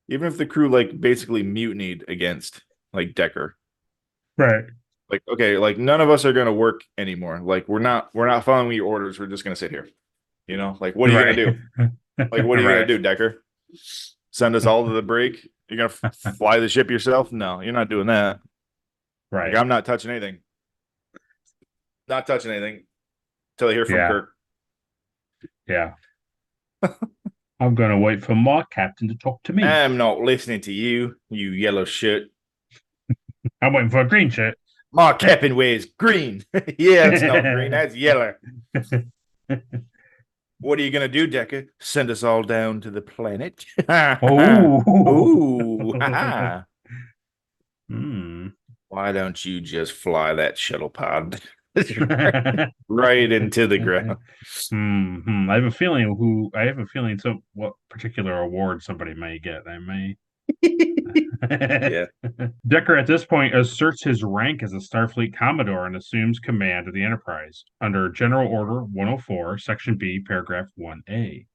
if the crew like basically mutinied against like Decker. Right. Like, okay, like none of us are gonna work anymore. Like we're not following your orders. We're just gonna sit here. Like, what are you gonna do? Like, what are you gonna do, Decker? Send us all to the break? You're gonna fly the ship yourself? No, you're not doing that. Right. Like, I'm not touching anything. Not touching anything until I hear from Kirk. Yeah. I'm gonna wait for my captain to talk to me. I'm not listening to you, you yellow shirt. I'm waiting for a green shirt. My captain wears green. Yeah, it's not green. That's yellow. What are you going to do, Decker? Send us all down to the planet? Ooh. Why don't you just fly that shuttle pod right into the ground? I have a feeling what particular award somebody may get. I may. Yeah. Decker at this point asserts his rank as a Starfleet Commodore and assumes command of the Enterprise under General Order 104, Section B, Paragraph 1A.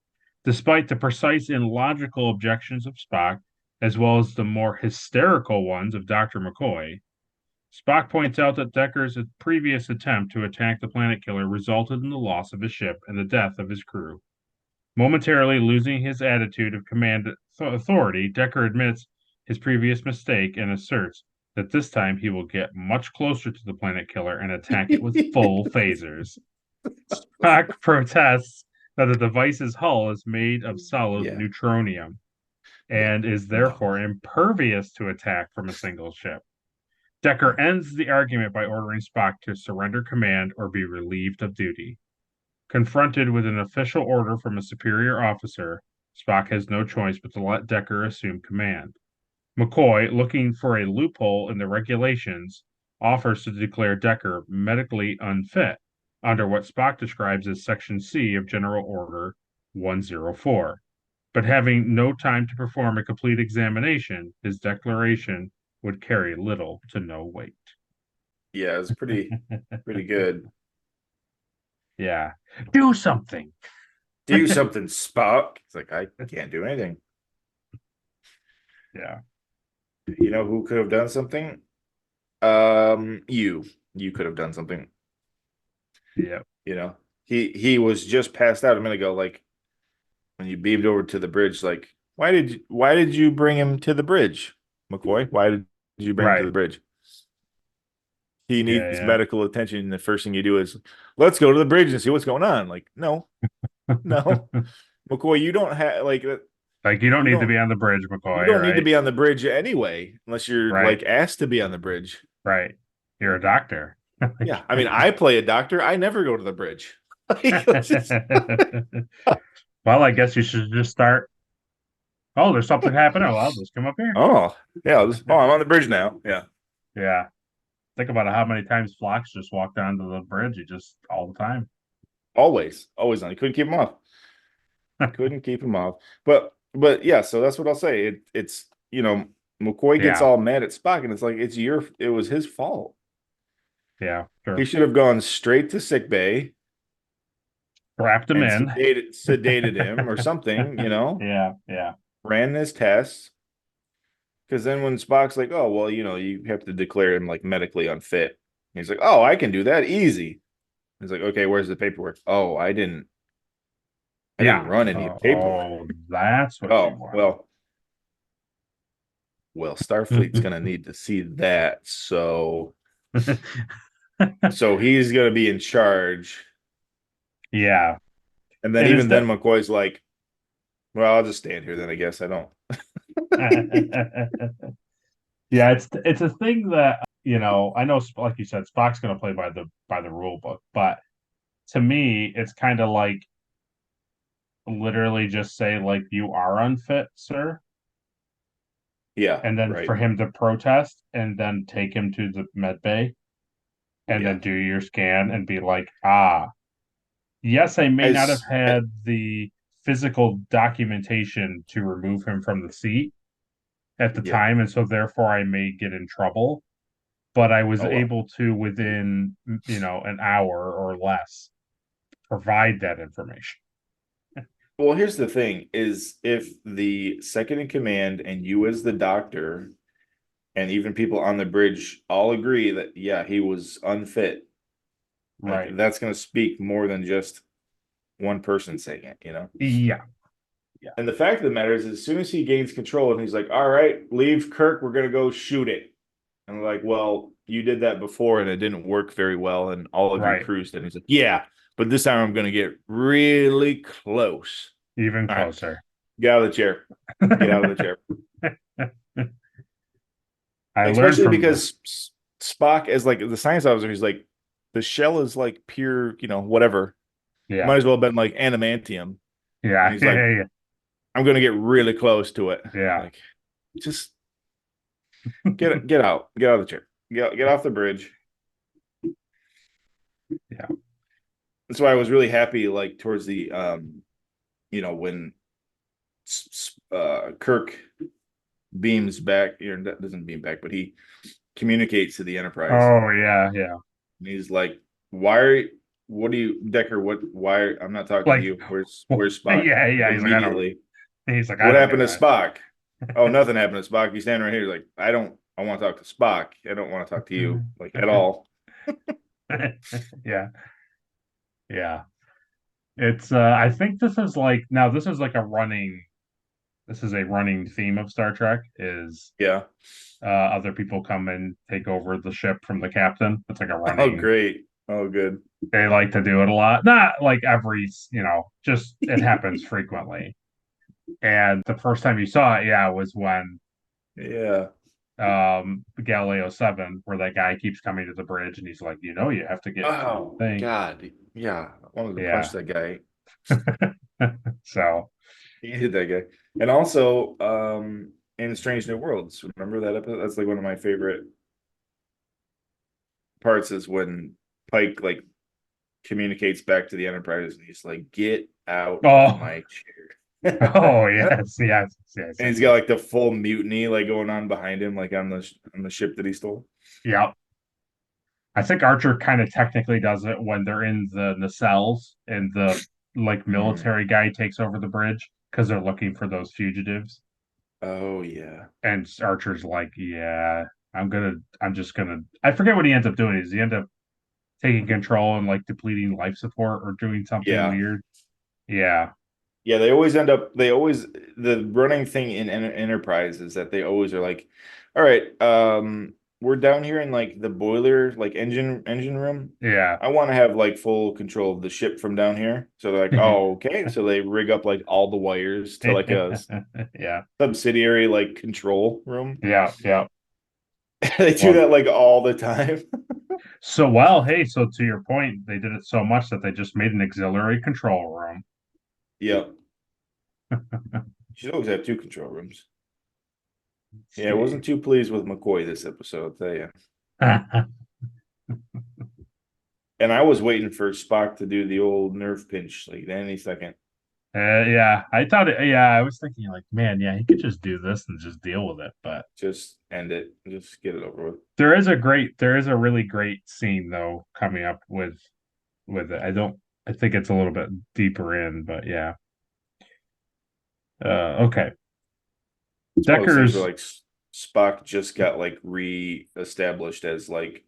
Despite the precise and logical objections of Spock, as well as the more hysterical ones of Dr. McCoy, Spock points out that Decker's previous attempt to attack the planet killer resulted in the loss of his ship and the death of his crew. Momentarily losing his attitude of command authority, Decker admits his previous mistake and asserts that this time he will get much closer to the planet killer and attack it with full phasers. Spock protests that the device's hull is made of solid neutronium and is therefore impervious to attack from a single ship. Decker ends the argument by ordering Spock to surrender command or be relieved of duty. Confronted with an official order from a superior officer, Spock has no choice but to let Decker assume command. McCoy, looking for a loophole in the regulations, offers to declare Decker medically unfit under what Spock describes as Section C of General Order 104. But having no time to perform a complete examination, his declaration would carry little to no weight. Yeah, it's pretty good. Yeah. Do something. Do something, Spock. It's like, I can't do anything. Yeah. You know who could have done something? You could have done something. Yeah. He was just passed out a minute ago. Like when you beamed over to the bridge, like, why did you bring him to the bridge, McCoy? Why did you bring him to the bridge? He needs medical attention. And the first thing you do is, let's go to the bridge and see what's going on. Like, no, McCoy, you don't have you don't need to be on the bridge, McCoy. You don't need to be on the bridge anyway, unless you're like asked to be on the bridge. Right. You're a doctor. Yeah. I mean, I play a doctor. I never go to the bridge. Well, I guess you should just start. Oh, there's something happening. Oh, I'll just come up here. Oh, yeah. I'm on the bridge now. Yeah. Yeah. Think about how many times Phlox just walked onto the bridge. He just all the time. Always on. He couldn't keep him off. Couldn't keep him off. But yeah, so that's what I'll say. It's McCoy gets all mad at Spock, and it's like it was his fault. Yeah, sure. He should have gone straight to sickbay, wrapped him in, sedated him or something. Yeah. Ran his tests. Because then when Spock's like, oh, well, you have to declare him like medically unfit. He's like, oh, I can do that easy. He's like, okay, where's the paperwork? Oh, I didn't I didn't run any paperwork. Oh, that's what you want. Well, Starfleet's going to need to see that. So he's going to be in charge. Yeah. And then even then McCoy's like, well, I'll just stand here then, I guess. I don't. Yeah, it's a thing that, I know, like you said, Spock's going to play by the rule book, but to me, it's kind of like literally just say, like, you are unfit, sir. Yeah. And then for him to protest and then take him to the med bay and then do your scan and be like, yes, I may not have had the physical documentation to remove him from the seat at the time, and so therefore I may get in trouble. But I was able to, within, an hour or less, provide that information. Well, here's the thing, is if the second in command and you as the doctor and even people on the bridge all agree that, yeah, he was unfit, right? That's going to speak more than just one person saying it, Yeah. And the fact of the matter is, as soon as he gains control and he's like, all right, leave Kirk, we're going to go shoot it. And we're like, well, you did that before and it didn't work very well. And all of your crews did. And he's like, yeah, but this time I'm going to get really close. Even closer. Right. Get out of the chair. Get out of the chair. Especially because Spock, as like the science officer, he's like, the shell is like pure, whatever. Yeah. Might as well have been like adamantium. Yeah. And he's like, I'm going to get really close to it. Yeah. Like, just get out of the chair. Get off the bridge. Yeah. That's why I was really happy, like towards the, when Kirk beams back, doesn't beam back, but he communicates to the Enterprise. Oh yeah, yeah. And he's like, Decker, I'm not talking to you. Where's Spock? Yeah. Immediately. He's like, what happened to Spock? Oh, nothing happened to Spock. He's standing right here. He's like, I want to talk to Spock. I don't want to talk to you, like, at all. Yeah. Yeah. It's I think this is like a running theme of Star Trek is other people come and take over the ship from the captain. It's like a running. Oh, great. Oh, good. They like to do it a lot. Not like every, just it happens frequently. And the first time you saw it, was when Galileo 7, where that guy keeps coming to the bridge and he's like, you have to get to the thing. God. Yeah. I wanted to punch that guy. So he hit that guy. And also in Strange New Worlds, remember that episode? That's like one of my favorite parts, is when Pike like communicates back to the Enterprise and he's like, get out of my chair. Oh yes. And he's got like the full mutiny like going on behind him, like on the ship that he stole. Yeah. I think Archer kind of technically does it when they're in the nacelles and the like military guy takes over the bridge because they're looking for those fugitives. Oh yeah. And Archer's like, yeah, I forget what he ends up doing. Does he end up taking control and like depleting life support or doing something weird? Yeah. Yeah, the running thing in Enterprise is that they always are like, all right, we're down here in like the boiler, like engine room. Yeah. I want to have like full control of the ship from down here. So they're like, oh, okay. So they rig up like all the wires to like a subsidiary like control room. Yeah. They do that like all the time. So to your point, they did it so much that they just made an auxiliary control room. Yep. You should always have two control rooms. Yeah, I wasn't too pleased with McCoy this episode, I'll tell you. And I was waiting for Spock to do the old nerve pinch like any second. I thought I was thinking like, man, he could just do this and just deal with it, but just end it, just get it over with. There is a really great scene though coming up with it. I think it's a little bit deeper in, but yeah. Okay. Decker's like Spock just got like re-established as like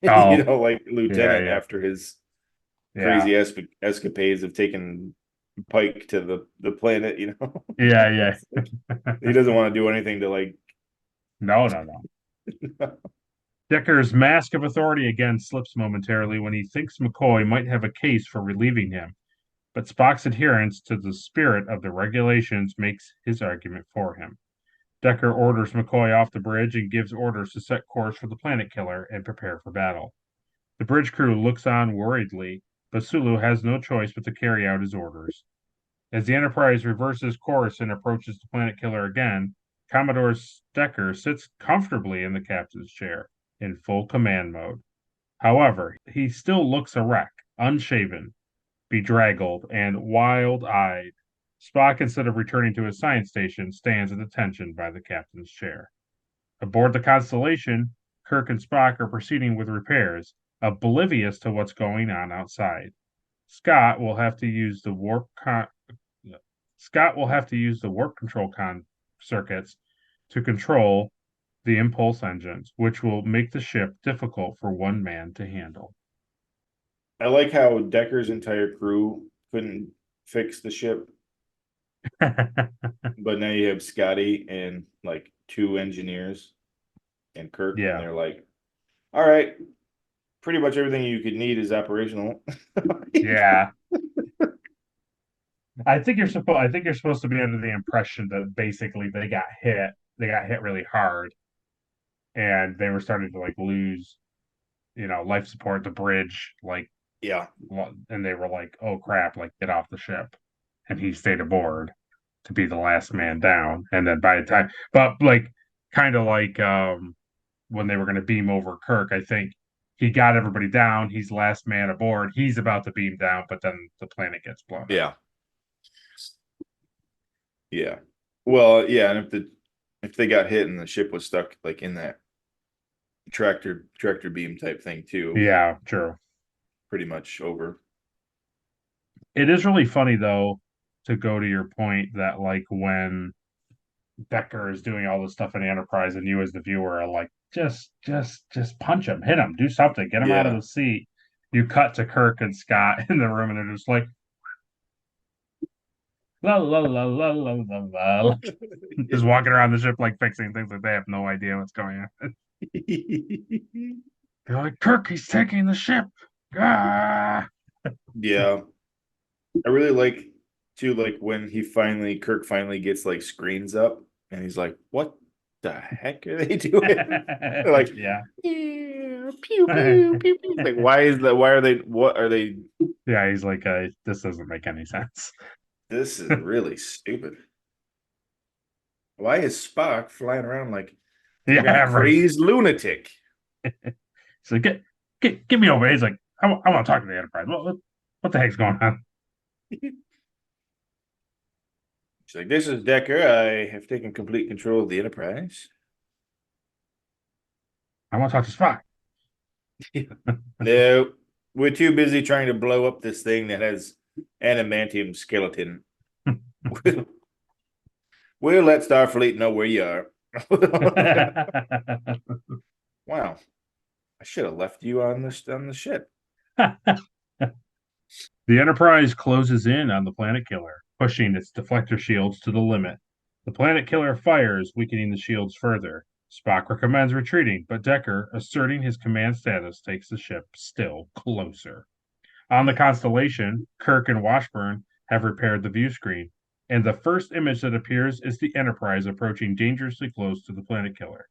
like lieutenant after his crazy escapades of taking Pike to the planet, Yeah. He doesn't want to do anything to like. No. Decker's mask of authority again slips momentarily when he thinks McCoy might have a case for relieving him, but Spock's adherence to the spirit of the regulations makes his argument for him. Decker orders McCoy off the bridge and gives orders to set course for the planet killer and prepare for battle. The bridge crew looks on worriedly, but Sulu has no choice but to carry out his orders. As the Enterprise reverses course and approaches the planet killer again, Commodore Decker sits comfortably in the captain's chair, in full command mode. However, he still looks a wreck, unshaven, bedraggled, and wild-eyed. Spock, instead of returning to his science station, stands at attention by the captain's chair. Aboard the Constellation, Kirk and Spock are proceeding with repairs, oblivious to what's going on outside. Scott will have to use the warp control circuits to control the impulse engines, which will make the ship difficult for one man to handle. I like how Decker's entire crew couldn't fix the ship, but now you have Scotty and like 2 engineers and Kirk, Yeah. and they're like, "All right, pretty much everything you could need is operational." Yeah. I think you're supposed to be under the impression that basically they got hit really hard, and they were starting to like lose, life support, the bridge, like, Yeah. and they were like, "Oh crap, like get off the ship," and he stayed aboard to be the last man down. And then by the time, but like kind of like when they were going to beam over Kirk, I think he got everybody down. He's last man aboard. He's about to beam down, but then the planet gets blown up. Yeah. Yeah. Well, yeah, and if they got hit and the ship was stuck like in that tractor beam type thing too. Yeah, true. Pretty much over. It is really funny though, to go to your point, that like when Decker is doing all this stuff in the Enterprise and you as the viewer are like, just punch him, hit him, do something, get him out of the seat. You cut to Kirk and Scott in the room and they're just like, la la la la la la la, just walking around the ship like fixing things like they have no idea what's going on. They're like, Kirk, he's taking the ship. Ah! Yeah. I really like too, like when Kirk finally gets like screens up and he's like, "What the heck are they doing?" They're like, yeah, pew pew pew pew. Like, why are they? What are they? Yeah, he's like, this doesn't make any sense. This is really stupid. Why is Spock flying around like a crazed lunatic? So get me over. He's like, I want to talk to the Enterprise. What the heck's going on? She's like, "This is Decker. I have taken complete control of the Enterprise. I want to talk to Spock." No, we're too busy trying to blow up this thing that has adamantium skeleton. We'll let Starfleet know where you are." Wow, I should have left you on the ship. The Enterprise closes in on the planet killer, pushing its deflector shields to the limit. The planet killer fires, weakening the shields further. Spock recommends retreating, but Decker, asserting his command status, takes the ship still closer. On the Constellation, Kirk and Washburn have repaired the view screen, and the first image that appears is the Enterprise approaching dangerously close to the planet killer.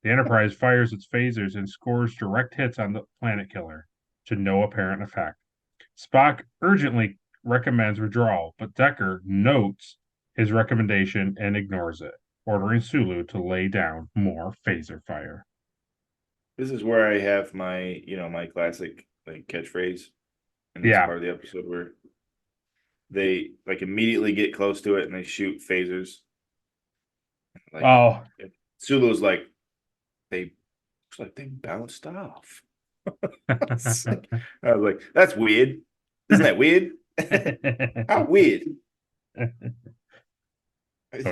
The Enterprise fires its phasers and scores direct hits on the planet killer, to no apparent effect. Spock urgently recommends withdrawal, but Decker notes his recommendation and ignores it, ordering Sulu to lay down more phaser fire. This is where I have my, my classic like catchphrase in this part of the episode where they like immediately get close to it and they shoot phasers. Like, Sulu's like, looks like they bounced off. I was like, that's weird. Isn't that weird? How weird. So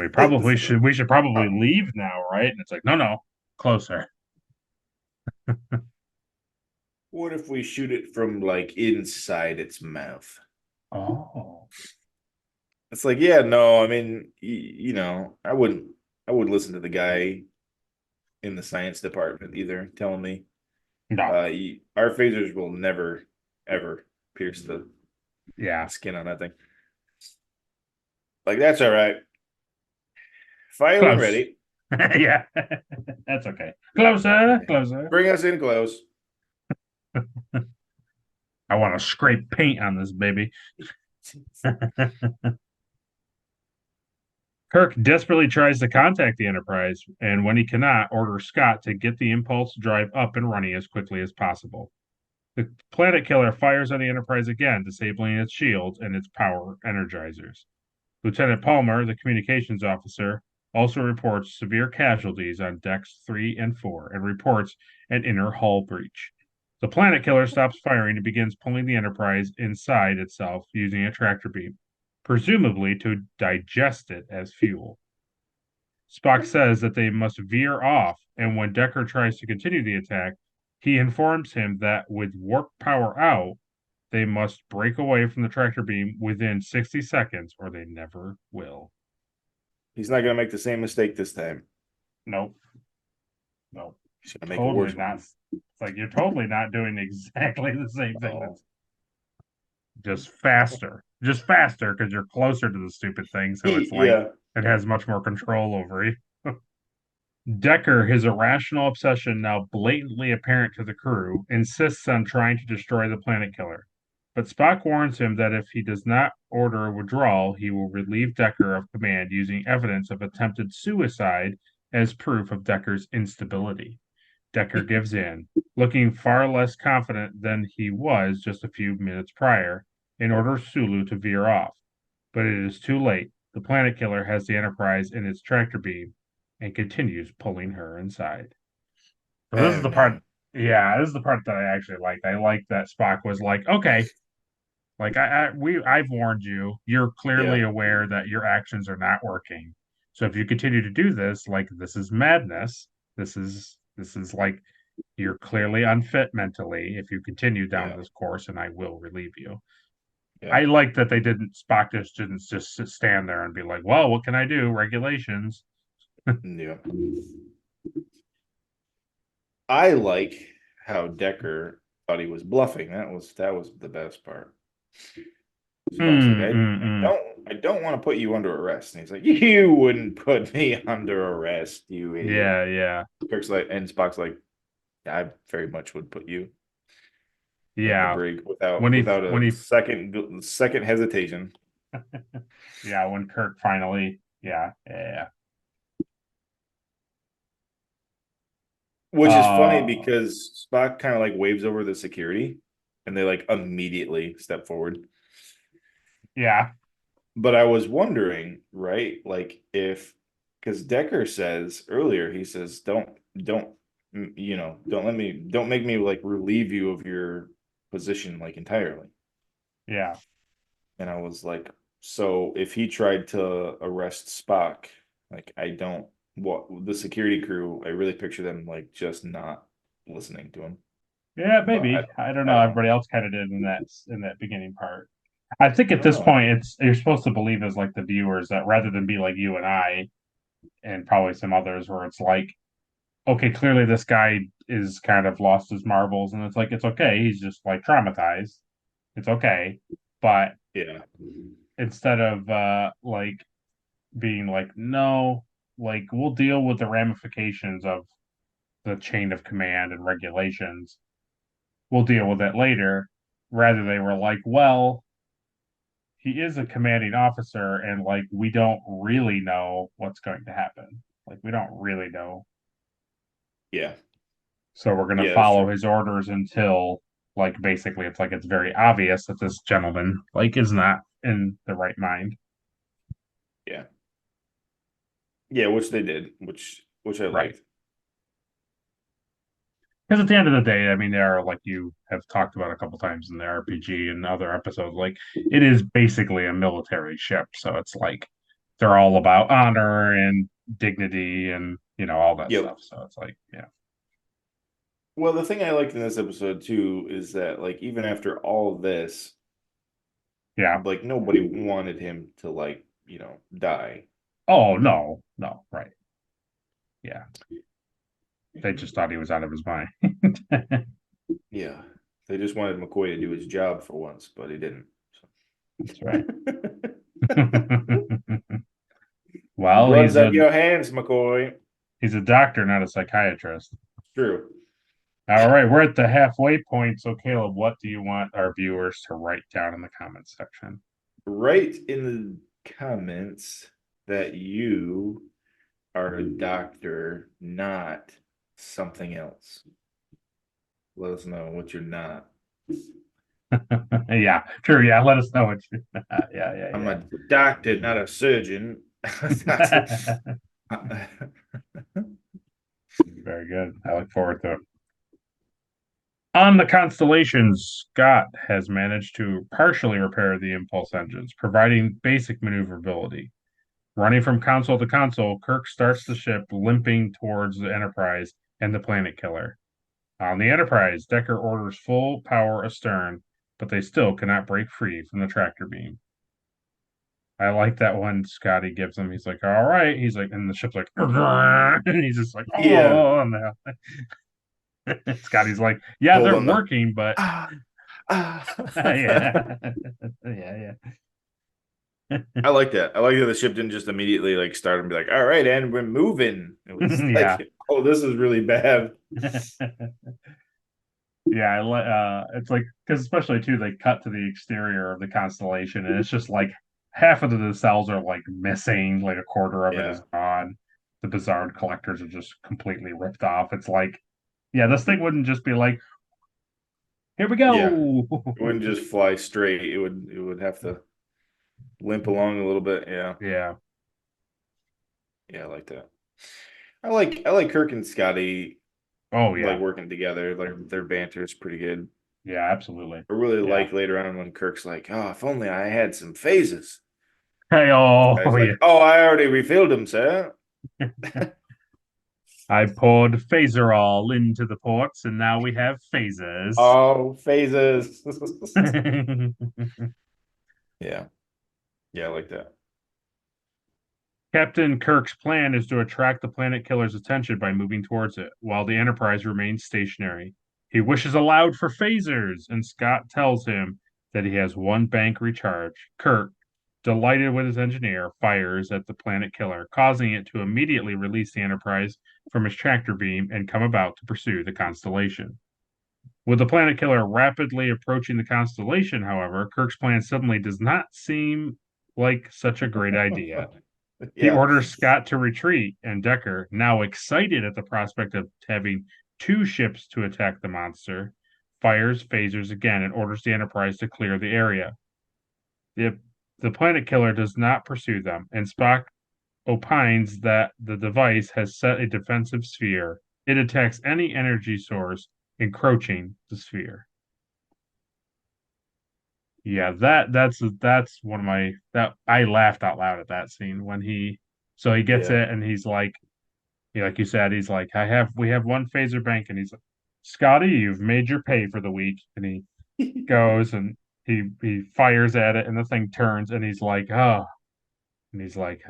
we should probably leave now, right? And it's like, no, closer. What if we shoot it from like inside its mouth? Oh. It's like, yeah, no, I mean, I wouldn't listen to the guy in the science department either telling me No. our phasers will never ever pierce the Yeah. skin on that thing. Like, that's all right. Fire when Close. ready. Yeah. That's okay. Closer. Bring us in close. I want to scrape paint on this baby. Kirk desperately tries to contact the Enterprise, and when he cannot, orders Scott to get the impulse drive up and running as quickly as possible. The planet killer fires on the Enterprise again, disabling its shields and its power energizers. Lieutenant Palmer, the communications officer, also reports severe casualties on decks 3 and 4 and reports an inner hull breach. The planet killer stops firing and begins pulling the Enterprise inside itself using a tractor beam, presumably to digest it as fuel. Spock says that they must veer off, and when Decker tries to continue the attack, he informs him that with warp power out, they must break away from the tractor beam within 60 seconds or they never will. He's not going to make the same mistake this time. Nope. He's going to make Totally it worse. not. It's like you're totally not doing exactly the same thing. That's just faster because you're closer to the stupid thing. So it's like it has much more control over you. Decker, his irrational obsession now blatantly apparent to the crew, insists on trying to destroy the planet killer. But Spock warns him that if he does not order a withdrawal, he will relieve Decker of command using evidence of attempted suicide as proof of Decker's instability. Decker gives in, looking far less confident than he was just a few minutes prior, and orders Sulu to veer off. But it is too late. The planet killer has the Enterprise in its tractor beam and continues pulling her inside. So this is the part. Yeah, this is the part that I actually liked. I liked that Spock was like, okay, like I've warned you. You're clearly aware that your actions are not working. So if you continue to do this, like this is madness. This is like you're clearly unfit mentally if you continue down this course, and I will relieve you. Yeah. I like that they didn't. Spock didn't just stand there and be like, "Well, what can I do? Regulations." Yeah. I like how Decker thought he was bluffing. That was the best part. I don't want to put you under arrest. And he's like, you wouldn't put me under arrest, you idiot. Yeah. Kirk's like, and Spock's like, I very much would put you. Yeah. Without a second hesitation. Yeah, when Kirk finally, yeah. Which is funny because Spock kind of like waves over the security and they like immediately step forward. Yeah. But I was wondering, right? Like because Decker says earlier, he says, don't make me like relieve you of your position like entirely. Yeah. And I was like, so if he tried to arrest Spock, like the security crew, I really picture them like just not listening to him. Yeah, maybe. I don't know. Everybody else kind of did in that beginning part. I think at this point, you're supposed to believe as like the viewers that rather than be like you and I, and probably some others, where it's like, okay, clearly this guy is kind of lost his marbles, and it's like it's okay. He's just like traumatized. It's okay, but instead of like being like no. Like we'll deal with the ramifications of the chain of command and regulations. We'll deal with it later. Rather, they were like, well, he is a commanding officer, and like we don't really know what's going to happen. Like we don't really know. Yeah. So we're gonna follow his orders until like basically it's like it's very obvious that this gentleman like is not in the right mind. Yeah. Yeah, which they did, which I liked. Because at the end of the day, I mean, they are like you have talked about a couple times in the RPG and other episodes, like it is basically a military ship. So it's like they're all about honor and dignity and all that stuff. So it's like, yeah. Well, the thing I liked in this episode too is that like even after all of this, Yeah. Like nobody wanted him to like, die. Oh, no, right. Yeah. They just thought he was out of his mind. Yeah. They just wanted McCoy to do his job for once, but he didn't. So. That's right. Well, Blood's on your hands, McCoy. he's a doctor, not a psychiatrist. True. All right, we're at the halfway point. So, Caleb, what do you want our viewers to write down in the comments section? Write in the comments that you are a doctor, not something else. Let us know what you're not. Yeah, true. Yeah, let us know what you're not. Yeah. I'm a doctor, not a surgeon. Very good. I look forward to it. On the Constellations, Scott has managed to partially repair the impulse engines, providing basic maneuverability. Running from console to console, Kirk starts the ship limping towards the Enterprise and the Planet Killer. On the Enterprise, Decker orders full power astern, but they still cannot break free from the tractor beam. I like that one Scotty gives him. He's like, all right. He's like, and the ship's like, and he's just like, oh, Yeah. no. Scotty's like, yeah, Hold they're on, working, but yeah. I like that. I like that the ship didn't just immediately like start and be like, all right, and we're moving. It was like, oh, this is really bad. Yeah, it's like, because especially too, they cut to the exterior of the Constellation, and it's just like half of the nacelles are like missing, like a quarter of it is gone. The Bizarre collectors are just completely ripped off. It's like, yeah, this thing wouldn't just be like, here we go. Yeah. It wouldn't just fly straight. It would have to limp along a little bit. Yeah. Yeah. Yeah, I like that. I like Kirk and Scotty. Oh yeah, like working together. Like their banter is pretty good. Yeah, absolutely. I really like later on when Kirk's like, "Oh, if only I had some phases." Hey, oh like, yeah. "Oh, I already refilled them, sir." I poured phaserol into the ports, and now we have phasers. Oh, phases. Yeah, I like that. Captain Kirk's plan is to attract the planet killer's attention by moving towards it, while the Enterprise remains stationary. He wishes aloud for phasers, and Scott tells him that he has one bank recharge. Kirk, delighted with his engineer, fires at the planet killer, causing it to immediately release the Enterprise from its tractor beam and come about to pursue the Constellation. With the planet killer rapidly approaching the Constellation, however, Kirk's plan suddenly does not seem like such a great idea. He orders Scott to retreat, and Decker, now excited at the prospect of having two ships to attack the monster, fires phasers again and orders the Enterprise to clear the area. The planet killer does not pursue them, and Spock opines that the device has set a defensive sphere. It attacks any energy source encroaching the sphere. Yeah, that's one of my that I laughed out loud at that scene when he gets it and he's like you said, he's like, we have one phaser bank, and he's like, Scotty, you've made your pay for the week. And he goes and he fires at it and the thing turns and he's like, oh, and he's like,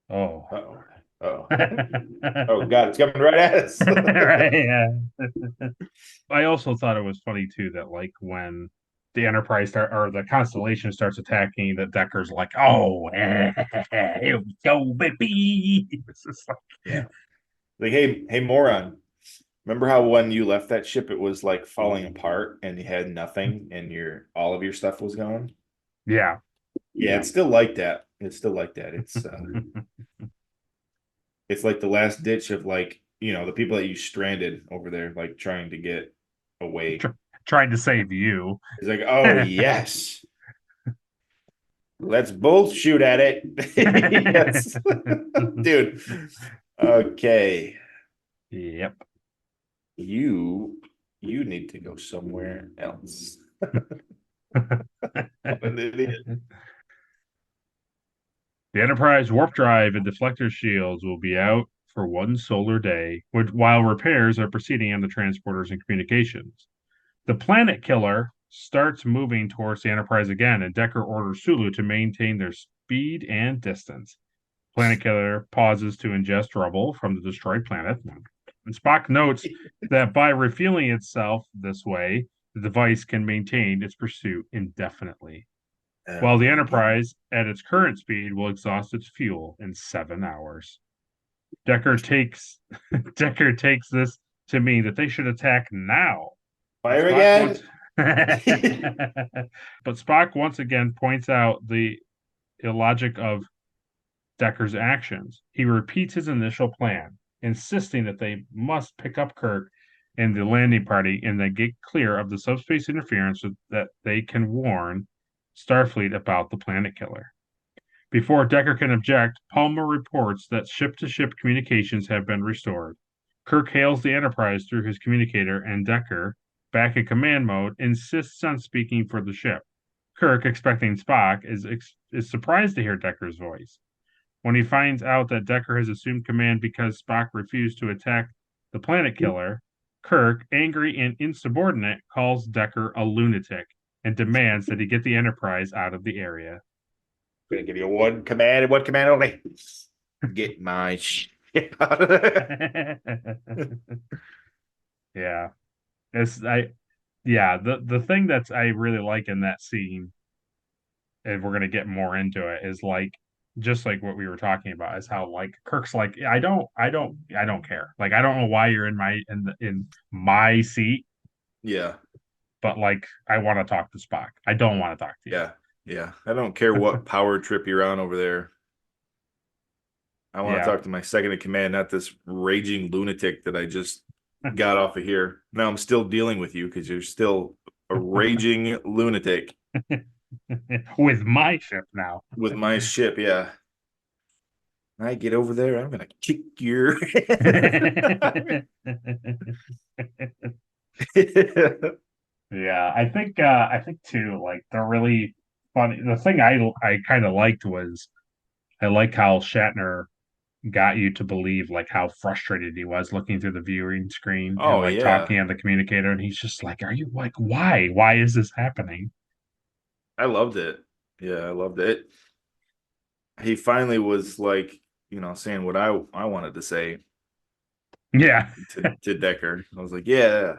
oh. Oh God, it's coming right at us. Right, yeah. I also thought it was funny too that like when the Enterprise or the Constellation starts attacking, that Decker's like, "Oh, here we go, baby!" It's just like, like, hey, moron! Remember how when you left that ship, it was like falling apart, and you had nothing, and all of your stuff was gone. Yeah. It's still like that. It's still like that. It's it's like the last ditch of like the people that you stranded over there, like trying to get away. Trying to save you. It's like, oh yes, let's both shoot at it. Yes. Dude. Okay. Yep. You need to go somewhere else. What an idiot. The Enterprise warp drive and deflector shields will be out for one solar day, while repairs are proceeding on the transporters and communications. The planet killer starts moving towards the Enterprise again, and Decker orders Sulu to maintain their speed and distance. Planet Killer pauses to ingest rubble from the destroyed planet. And Spock notes that by refueling itself this way, the device can maintain its pursuit indefinitely. While the Enterprise, at its current speed, will exhaust its fuel in 7 hours. Decker takes this to mean that they should attack now. Fire again? But Spock once again points out the illogic of Decker's actions. He repeats his initial plan, insisting that they must pick up Kirk and the landing party and then get clear of the subspace interference so that they can warn Starfleet about the Planet Killer. Before Decker can object, Palmer reports that ship-to-ship communications have been restored. Kirk hails the Enterprise through his communicator, and Decker, back in command mode, insists on speaking for the ship. Kirk, expecting Spock, is surprised to hear Decker's voice. When he finds out that Decker has assumed command because Spock refused to attack the Planet Killer, Kirk, angry and insubordinate, calls Decker a lunatic and demands that he get the Enterprise out of the area. I'm going to give you one command and one command only. Get my shit out of there. Yeah. The thing that's I really like in that scene, and we're gonna get more into it, is like just like what we were talking about, is how like Kirk's like, I don't care. Like I don't know why you're in my seat. Yeah. But like I want to talk to Spock. I don't want to talk to you. Yeah. Yeah. I don't care what power trip you're on over there. I want to talk to my second in command, not this raging lunatic that I just got off of here. Now I'm still dealing with you because you're still a raging lunatic. With my ship now. With my ship, yeah. I get over there, I'm gonna kick your Yeah, I think too, like they're really funny. The thing I kind of liked was I like how Shatner got you to believe like how frustrated he was looking through the viewing screen and like talking on the communicator, and he's just like, are you like, why is this happening? I loved it. Yeah, I loved it. He finally was like, saying what I wanted to say. Yeah. to Decker. I was like, yeah.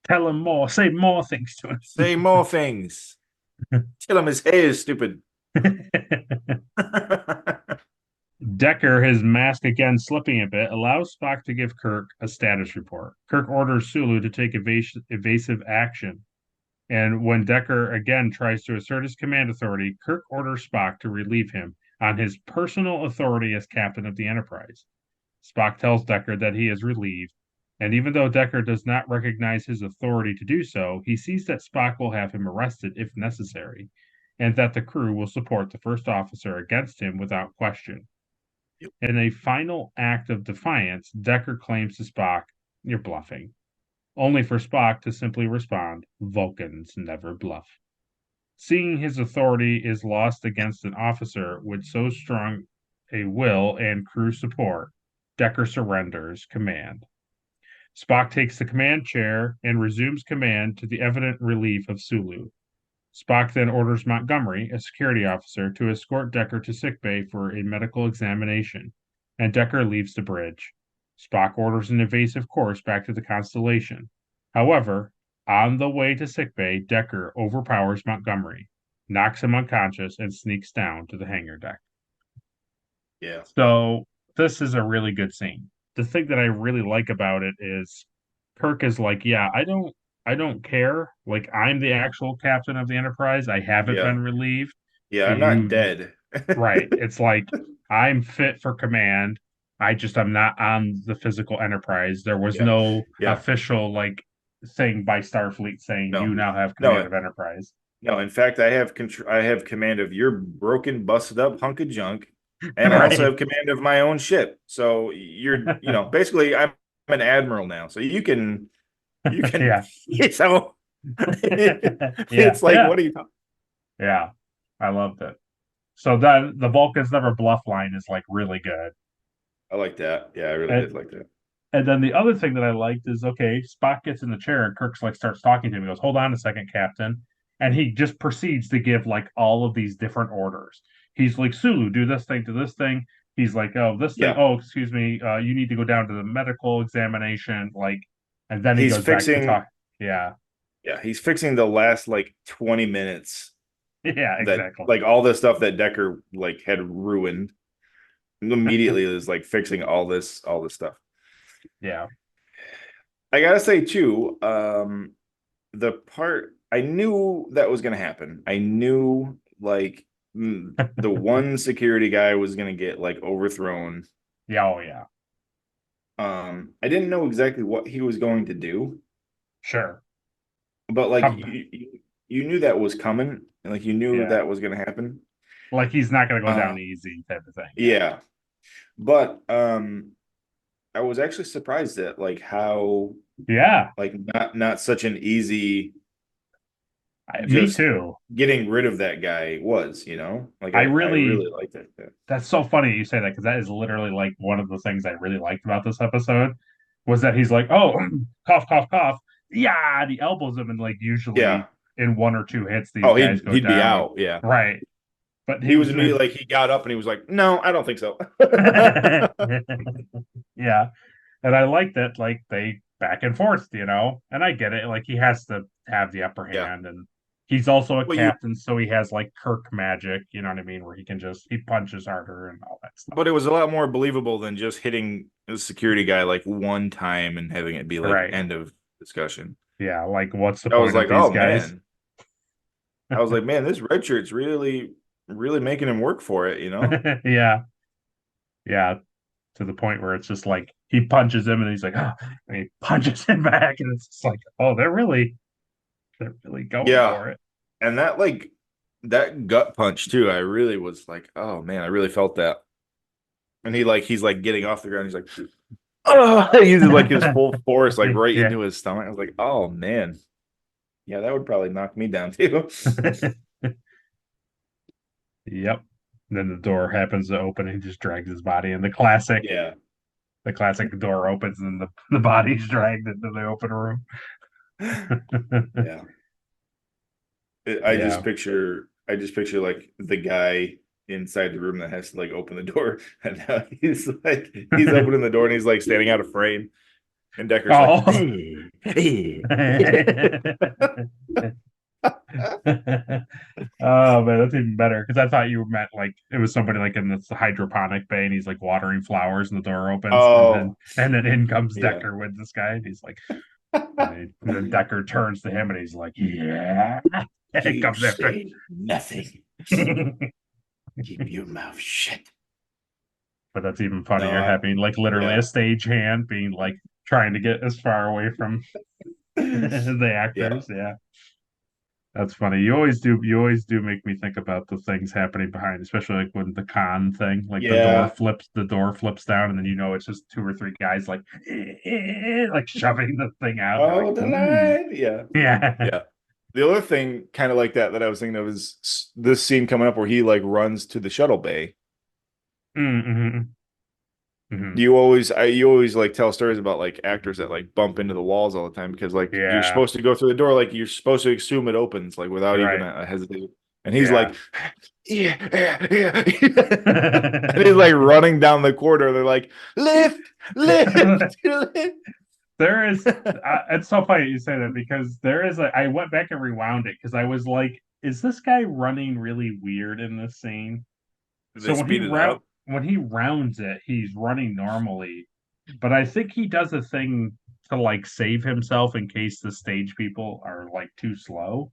Tell him more. Say more things to him. Say more things. Tell him his hair is stupid. Decker, his mask again slipping a bit, allows Spock to give Kirk a status report. Kirk orders Sulu to take evasive action. And when Decker again tries to assert his command authority, Kirk orders Spock to relieve him on his personal authority as captain of the Enterprise. Spock tells Decker that he is relieved, and even though Decker does not recognize his authority to do so, he sees that Spock will have him arrested if necessary, and that the crew will support the first officer against him without question. Yep. In a final act of defiance, Decker claims to Spock, "You're bluffing," only for Spock to simply respond, "Vulcans never bluff." Seeing his authority is lost against an officer with so strong a will and crew support, Decker surrenders command. Spock takes the command chair and resumes command to the evident relief of Sulu. Spock then orders Montgomery, a security officer, to escort Decker to sickbay for a medical examination, and Decker leaves the bridge. Spock orders an evasive course back to the Constellation. However, on the way to sickbay, Decker overpowers Montgomery, knocks him unconscious, and sneaks down to the hangar deck. Yeah. So this is a really good scene. The thing that I really like about it is Kirk is like, yeah, I don't care. Like, I'm the actual captain of the Enterprise. I haven't been relieved. Yeah, I'm not dead. Right. It's like, I'm fit for command. I'm not on the physical Enterprise. There was no official, like, thing by Starfleet saying you now have command of Enterprise. No, in fact, I have command of your broken, busted up hunk of junk, and I also have command of my own ship. So you're, basically, I'm an admiral now. So you can. So it's like, what are you talking? Yeah, I loved it. So then the Vulcans never bluff line is like really good. I like that. Yeah, I really did like that. And then the other thing that I liked is, okay, Spock gets in the chair and Kirk's like starts talking to him. He goes, "Hold on a second, Captain," and he just proceeds to give like all of these different orders. He's like, "Sulu, do this thing, to this thing." He's like, "Oh, this thing. Yeah. Oh, excuse me. You need to go down to the medical examination." Like, and then he He's goes back to fixing talk. Yeah, Yeah, he's fixing the last like 20 minutes yeah, that exactly. like all the stuff that Decker like had ruined. Immediately is like fixing all this stuff. Yeah, I gotta say too, the part I knew that was gonna happen. I knew like the one security guy was gonna get like overthrown. yeah, oh yeah, I didn't know exactly what he was going to do, sure. but like Um, you knew that was coming, and like you knew yeah, that was gonna happen. like he's not going to go down Uh, easy type of thing. yeah, but I was actually surprised at like how Yeah, like not such an easy me just too. getting rid of that guy was, you know? Like I I really really liked it. That's so funny you say that because that is literally like one of the things I really liked about this episode was that he's like, oh, cough, cough, cough. Yeah, and he elbows him, and like Yeah. usually in one or two hits, these Oh, guys go he'd be down. out. Yeah. Right. But He he was was immediately like he got up and he was like, "No, I don't think so." yeah. And I like that, like they back and forth, and I get it. Like he has to have the upper Yeah. hand, and he's also a Well, you captain, so he has like Kirk magic, you know what I mean, where he punches harder and all that stuff. but it was a lot more believable than just hitting the security guy like one time and having it be like Right. end of discussion. Yeah, like what's the I was point like, of these "Oh guys? man." I was like, "Man, this red shirt's really making him work for it, you know?" Yeah, yeah, to the point where it's just like he punches him and he's like, oh, and he punches him back, and it's just like, oh, they're really going Yeah. for it. And that like that gut punch too, I really was like, "Oh man, I really felt that." And he's like getting off the ground. He's like, "Oh," he uses like his full force, like right Yeah. into his stomach. I was like, "Oh man, yeah, that would probably knock me down too." Yep. Then the door happens to open and he just drags his body in. Yeah, The classic door opens and the body's dragged into the open room. yeah. Yeah. I just picture like the guy inside the room that has to like open the door, and now he's opening the door and he's like standing out of frame, and Decker's Oh. like, Oh man, that's even better because I thought you meant like it was somebody like in this hydroponic bay and he's like watering flowers and the door opens "Oh, and then in comes yeah." Decker with this guy and he's like and then Decker turns to him and he's like, yeah. And he You comes after. say nothing. Keep your mouth shut. But that's even funnier No, having like literally yeah. a stage hand being like trying to get as far away from the actors. Yeah. That's funny. You always do make me think about the things happening behind, especially like when the con thing, like Yeah. the door flips down, and then it's just two or three guys like like shoving the thing out. Oh, Like, the line. Yeah. yeah. Yeah. The other thing kind of like that I was thinking of is this scene coming up where he like runs to the shuttle bay. Mm-hmm. Mm-hmm. You always like tell stories about like actors that like bump into the walls all the time because like you're Yeah. supposed to go through the door, like you're supposed to assume it opens like without even Right. a hesitation. And he's Yeah. like, yeah. And he's like running down the corridor. They're like, lift. There is, it's so funny you say that because I went back and rewound it because I was like, is this guy running really weird in this scene? They speed it up. When he rounds it, he's running normally, but I think he does a thing to like save himself in case the stage people are like too slow.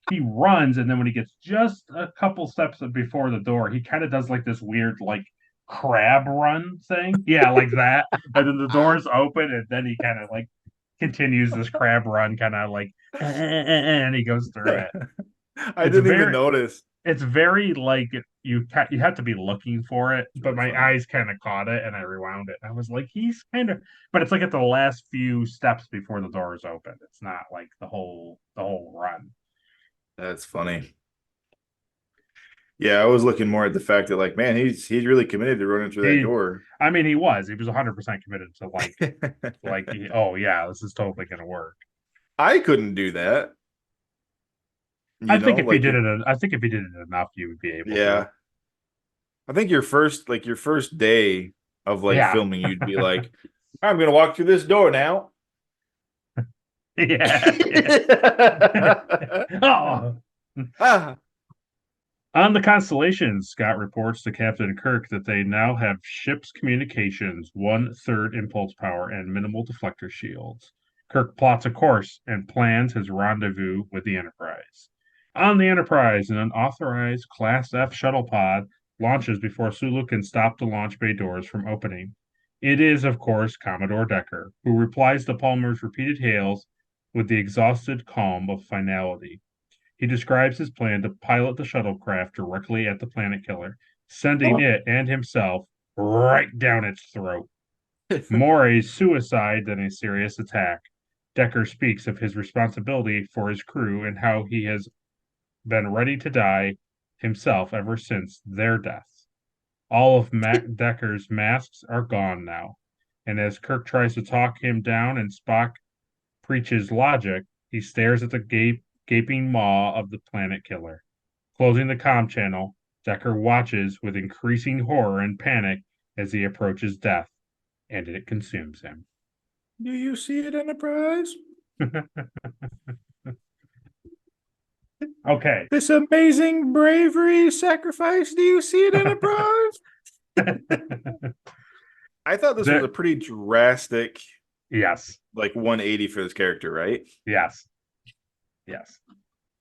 He runs, and then when he gets just a couple steps before the door, he kind of does like this weird like crab run thing. Yeah, like that. And then the doors open, and then he kind of like continues this crab run, kind of like, and he goes through it. I didn't even notice. It's very like you have to be looking for it, but my eyes kind of caught it, and I rewound it. I was like, he's kind of, but it's like at the last few steps before the doors open. It's not like the whole run. That's funny. Yeah, I was looking more at the fact that, like, man, he's really committed to running through that door. I mean, he was 100% committed to oh yeah, this is totally going to work. I couldn't do that. I think if he did it enough, you would be able yeah. to. I think your first day of filming, you'd be like, I'm going to walk through this door now. Yeah. Oh. Ah. On the Constellation, Scott reports to Captain Kirk that they now have ship's communications, 1/3 impulse power, and minimal deflector shields. Kirk plots a course and plans his rendezvous with the Enterprise. On the Enterprise, an unauthorized Class F shuttle pod launches before Sulu can stop the launch bay doors from opening. It is, of course, Commodore Decker, who replies to Palmer's repeated hails with the exhausted calm of finality. He describes his plan to pilot the shuttlecraft directly at the planet killer, sending it and himself right down its throat. More a suicide than a serious attack. Decker speaks of his responsibility for his crew and how he has been ready to die himself ever since their death. All of Decker's masks are gone now, and as Kirk tries to talk him down and Spock preaches logic, he stares at the gaping maw of the planet killer. Closing the comm channel, Decker watches with increasing horror and panic as he approaches death, and it consumes him. Do you see it, Enterprise? Okay. This amazing bravery, sacrifice. Do you see it, Enterprise? I thought this was a pretty drastic, 180 for this character, right? Yes.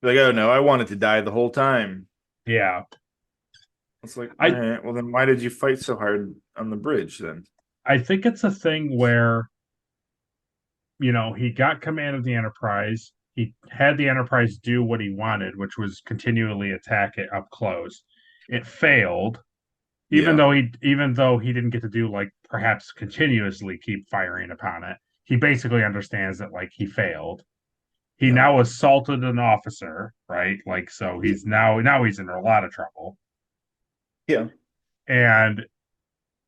Like, oh no, I wanted to die the whole time. Yeah. It's like, all right, well then why did you fight so hard on the bridge then? I think it's a thing where, he got command of the Enterprise. He had the Enterprise do what he wanted, which was continually attack it up close. It failed, even though he didn't get to do perhaps continuously keep firing upon it. He basically understands that he failed. He now assaulted an officer, right? So he's now he's in a lot of trouble. Yeah. And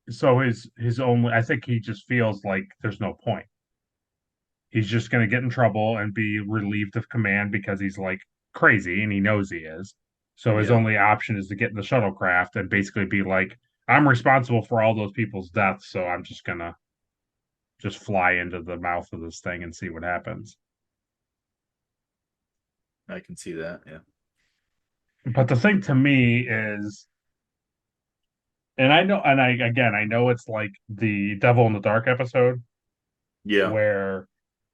so his only, I think he just feels like there's no point. He's just going to get in trouble and be relieved of command because he's crazy and he knows he is. So his only option is to get in the shuttlecraft and basically be like, I'm responsible for all those people's deaths, so I'm just going to fly into the mouth of this thing and see what happens. I can see that, yeah. But the thing to me is, and I know it's like the Devil in the Dark episode, where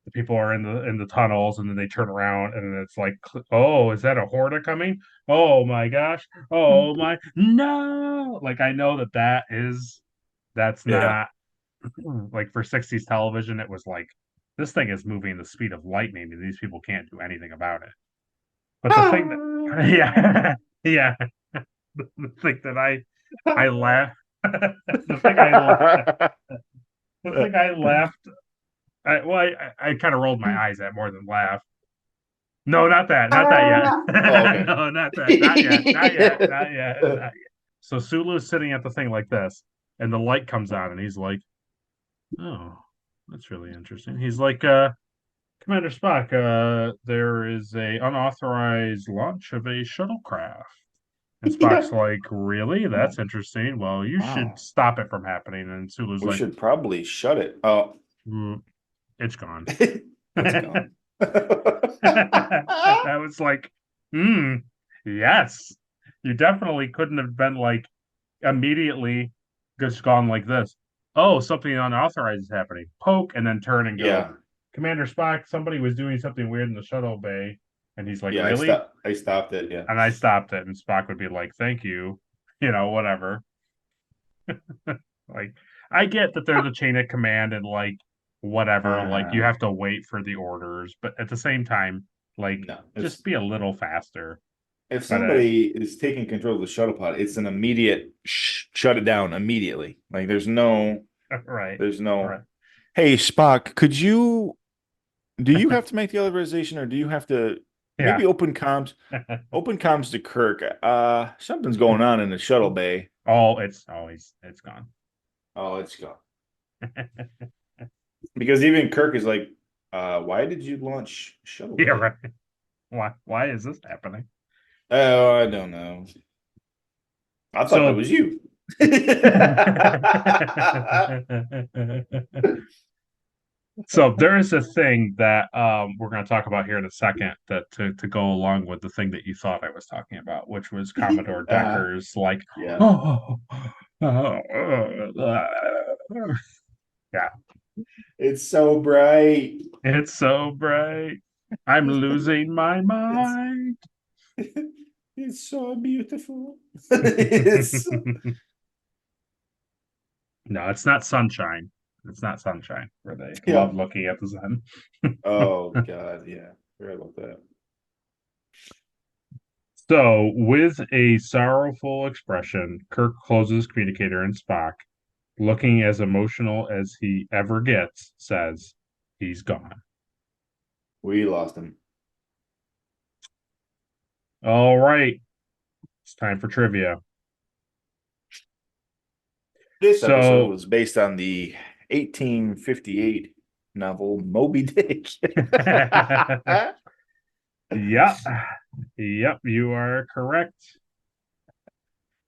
the people are in the tunnels and then they turn around and then it's like, oh, is that a Horta coming? Oh my gosh! Oh my no! I know that's not for 60s television. It was like, this thing is moving the speed of lightning and these people can't do anything about it. But the thing that, the thing that I laugh, the thing I laughed. I kind of rolled my eyes at more than laugh. No, not that yet. Okay. No, not that. Not yet. So Sulu's sitting at the thing like this, and the light comes on, and he's like, "Oh, that's really interesting." He's like, Commander Spock, there is a unauthorized launch of a shuttlecraft. And Spock's like, really? That's interesting. Well, you should stop it from happening. And Sulu's we should probably shut it. Oh, it's gone. It's gone. I was like, yes. You definitely couldn't have been immediately just gone like this. Oh, something unauthorized is happening. Poke and then turn and go. Commander Spock, somebody was doing something weird in the shuttle bay. And he's like, really? I stopped it, yeah. And I stopped it. And Spock would be like, thank you. Whatever. I get that there's a chain of command and whatever. You have to wait for the orders. But at the same time, just be a little faster. If somebody is taking control of the shuttle pod, it's an immediate shut it down immediately. There's no... Right. There's no... Right. Hey, Spock, do you have to make the authorization or do you have to Maybe open comms to Kirk. Something's going on in the shuttle bay. It's gone. Oh, it's gone. Because even Kirk is like, why did you launch shuttle bay? Yeah, right. Why is this happening? Oh, I don't know. I thought that was you. So there is a thing that we're going to talk about here in a second that to go along with the thing that you thought I was talking about, which was Commodore Decker's yeah. It's so bright. It's so bright. I'm losing my mind. It's so beautiful. No, it's not sunshine. It's not sunshine where they love looking at the sun. Oh, God. Yeah. Forgot about that. So, with a sorrowful expression, Kirk closes communicator and Spock, looking as emotional as he ever gets, says, he's gone. We lost him. All right. It's time for trivia. This episode was based on the 1858 novel Moby Dick. Yep, you are correct.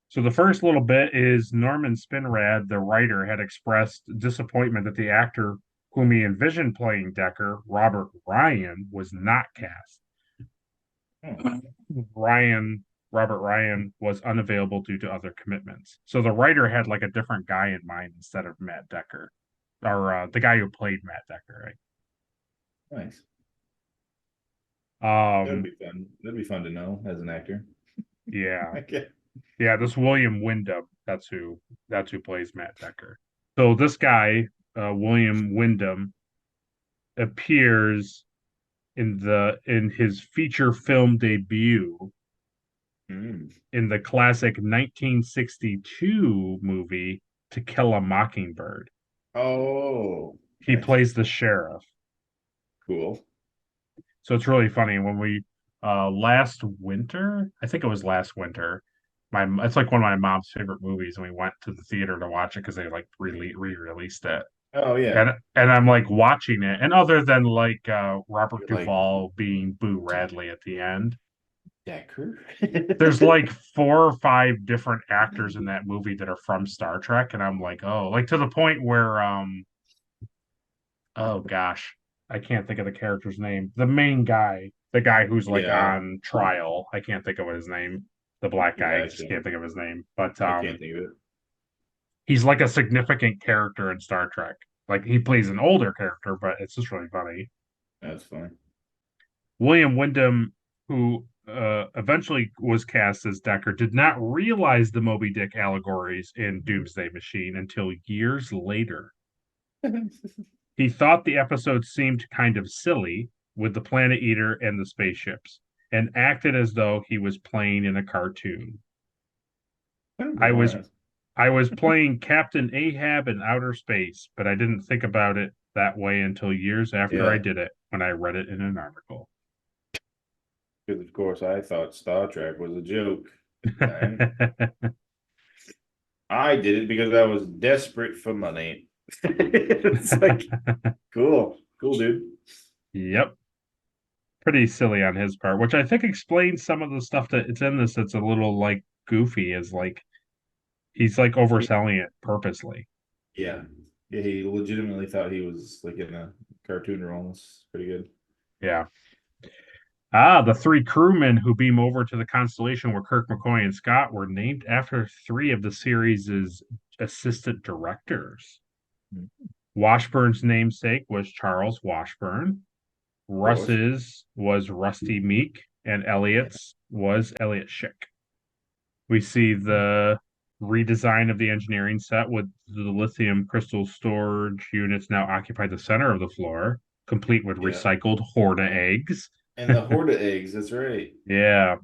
So the first little bit is Norman Spinrad, the writer, had expressed disappointment that the actor whom he envisioned playing Decker, Robert Ryan, was not cast. Robert Ryan was unavailable due to other commitments. So the writer had like a different guy in mind instead of Matt Decker, or the guy who played Matt Decker, right? Nice. That'd be fun. That'd be fun to know as an actor. Yeah. Okay. Yeah, this William Wyndham, that's who plays Matt Decker. So this guy, William Wyndham, appears in his feature film debut in the classic 1962 movie To Kill a Mockingbird. Oh. He plays the sheriff. Cool. So it's really funny when we last winter, I think it was last winter, it's like one of my mom's favorite movies, and we went to the theater to watch it because they like re-released it. Oh yeah. And I'm like watching it, and other than like Robert Duvall being Boo Radley at the end, Decker. there's like 4 or 5 different actors in that movie that are from Star Trek, and I'm like, oh, like to the point where oh gosh, I can't think of the character's name. The main guy, the guy who's like on trial, I can't think of his name. The black guy, I just can't think of his name. But I can't think of it. He's like a significant character in Star Trek. Like he plays an older character, but it's just really funny. That's fine. William Wyndham, who eventually was cast as Decker, did not realize the Moby Dick allegories in Doomsday Machine until years later. He thought the episode seemed kind of silly with the Planet Eater and the spaceships, and acted as though he was playing in a cartoon. I was playing Captain Ahab in outer space, but I didn't think about it that way until years after I did it, when I read it in an article. Because of course I thought Star Trek was a joke. I did it because I was desperate for money. It's like cool, dude. Yep. Pretty silly on his part, which I think explains some of the stuff that it's in this that's a little like goofy, is like he's like overselling it purposely. Yeah. He legitimately thought he was like in a cartoon role. It's pretty good. Yeah. The 3 crewmen who beam over to the constellation where Kirk, McCoy, and Scott were named after 3 of the series' assistant directors. Washburn's namesake was Charles Washburn. Russ's was Rusty Meek, and Elliot's was Elliot Schick. We see the redesign of the engineering set with the lithium crystal storage units now occupy the center of the floor, complete with recycled Horta eggs. And the Horta eggs, that's right. Yeah.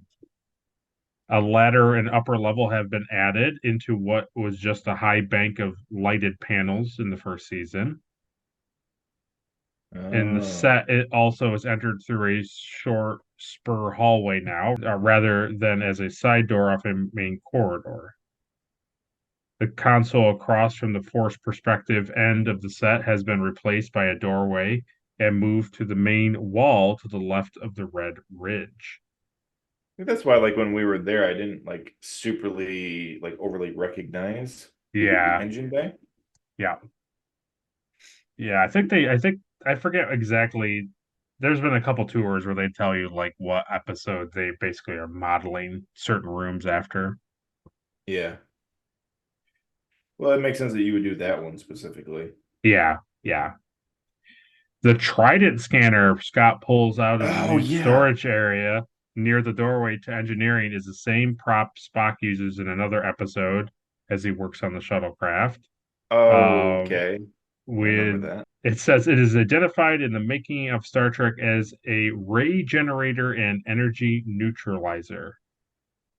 A ladder and upper level have been added into what was just a high bank of lighted panels in the first season. In the set, it also is entered through a short spur hallway now, rather than as a side door off a main corridor. The console across from the forced perspective end of the set has been replaced by a doorway and moved to the main wall to the left of the red ridge. I think that's why, like, when we were there, I didn't like superly, like, overly recognize Yeah, engine bay. yeah, yeah. I forget exactly. There's been a couple tours where they tell you like what episode they basically are modeling certain rooms after. Yeah. Well, it makes sense that you would do that one specifically. Yeah, yeah. The Trident scanner Scott pulls out of the Oh new yeah. storage area near the doorway to engineering is the same prop Spock uses in another episode as he works on the shuttlecraft. Um, Okay. I remember with that. it says it is identified in the making of Star Trek as a ray generator and energy neutralizer.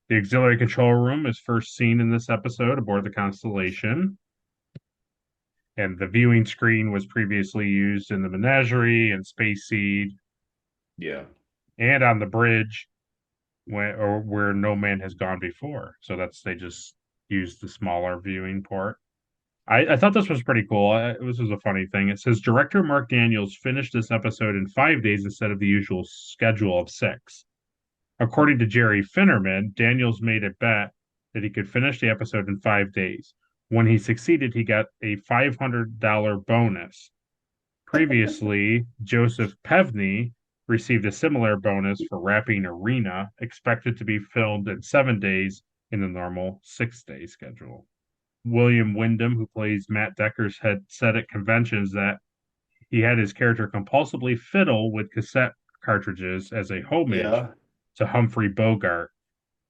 The auxiliary control room is first seen in this episode aboard the Constellation, and the viewing screen was previously used in the Menagerie and Space Seed Yeah. and on the bridge where no man has gone before. So they just used the smaller viewing port. I thought this was pretty cool. This was a funny thing. It says director Mark Daniels finished this episode in 5 days instead of the usual schedule of 6. According to Jerry Finnerman, Daniels made a bet that he could finish the episode in 5 days. When he succeeded, he got a $500 bonus. Previously, Joseph Pevney received a similar bonus for wrapping Arena, expected to be filmed in 7 days in the normal 6-day schedule. William Wyndham, who plays Matt Deckers, had said at conventions that he had his character compulsively fiddle with cassette cartridges as a homage Yeah. to Humphrey Bogart,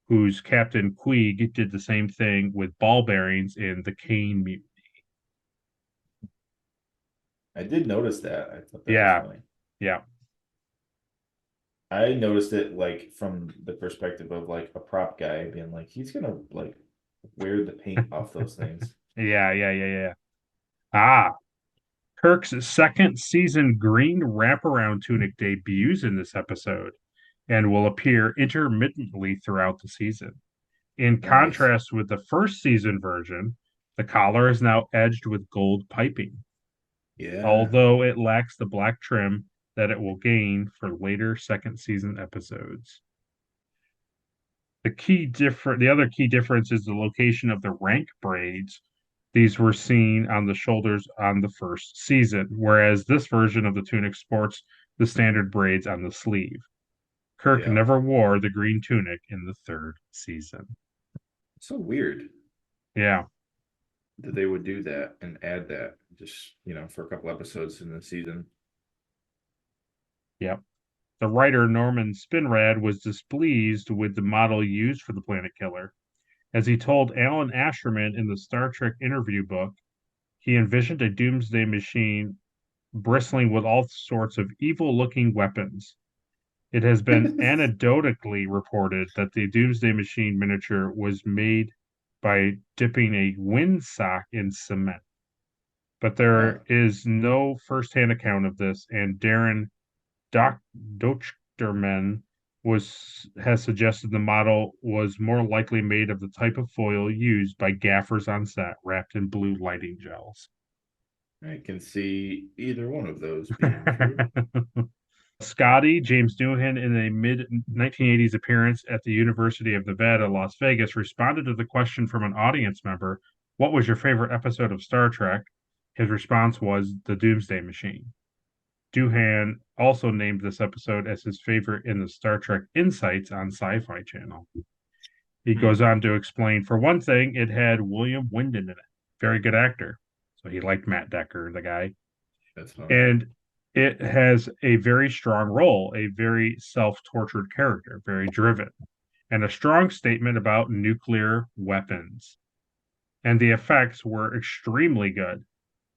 whose Captain Queeg did the same thing with ball bearings in The Kane Mutiny. I did notice that. I thought that was Yeah, funny. yeah. I noticed it like from the perspective of like a prop guy being like, he's gonna like wear the paint off those things. Yeah. Ah, Kirk's second season green wraparound tunic debuts in this episode and will appear intermittently throughout the season. In Nice. contrast with the first season version, the collar is now edged with gold piping, Yeah. although it lacks the black trim that it will gain for later second season episodes. The other key difference is the location of the rank braids. These were seen on the shoulders on the first season, whereas this version of the tunic sports the standard braids on the sleeve. Kirk Yeah. never wore the green tunic in the third season. So weird Yeah, that they would do that and add that just, for a couple episodes in the season. yep. The writer Norman Spinrad was displeased with the model used for the Planet Killer. As he told Alan Asherman in the Star Trek interview book, he envisioned a Doomsday Machine bristling with all sorts of evil looking weapons. It has been anecdotally reported that the Doomsday Machine miniature was made by dipping a windsock in cement. But there Wow. is no first-hand account of this, and Darren Dochterman has suggested the model was more likely made of the type of foil used by gaffers on set, wrapped in blue lighting gels. I can see either one of those being true. Scotty, James Doohan, in a mid 1980s appearance at the University of Nevada, Las Vegas, responded to the question from an audience member, "What was your favorite episode of Star Trek?" His response was The Doomsday Machine. Doohan also named this episode as his favorite in the Star Trek Insights on Sci Fi Channel. He goes on to explain, for one thing, it had William Wyndham in it. Very good actor. So he liked Matt Decker, the guy. That's funny. And it has a very strong role, a very self-tortured character, very driven, and a strong statement about nuclear weapons. And the effects were extremely good.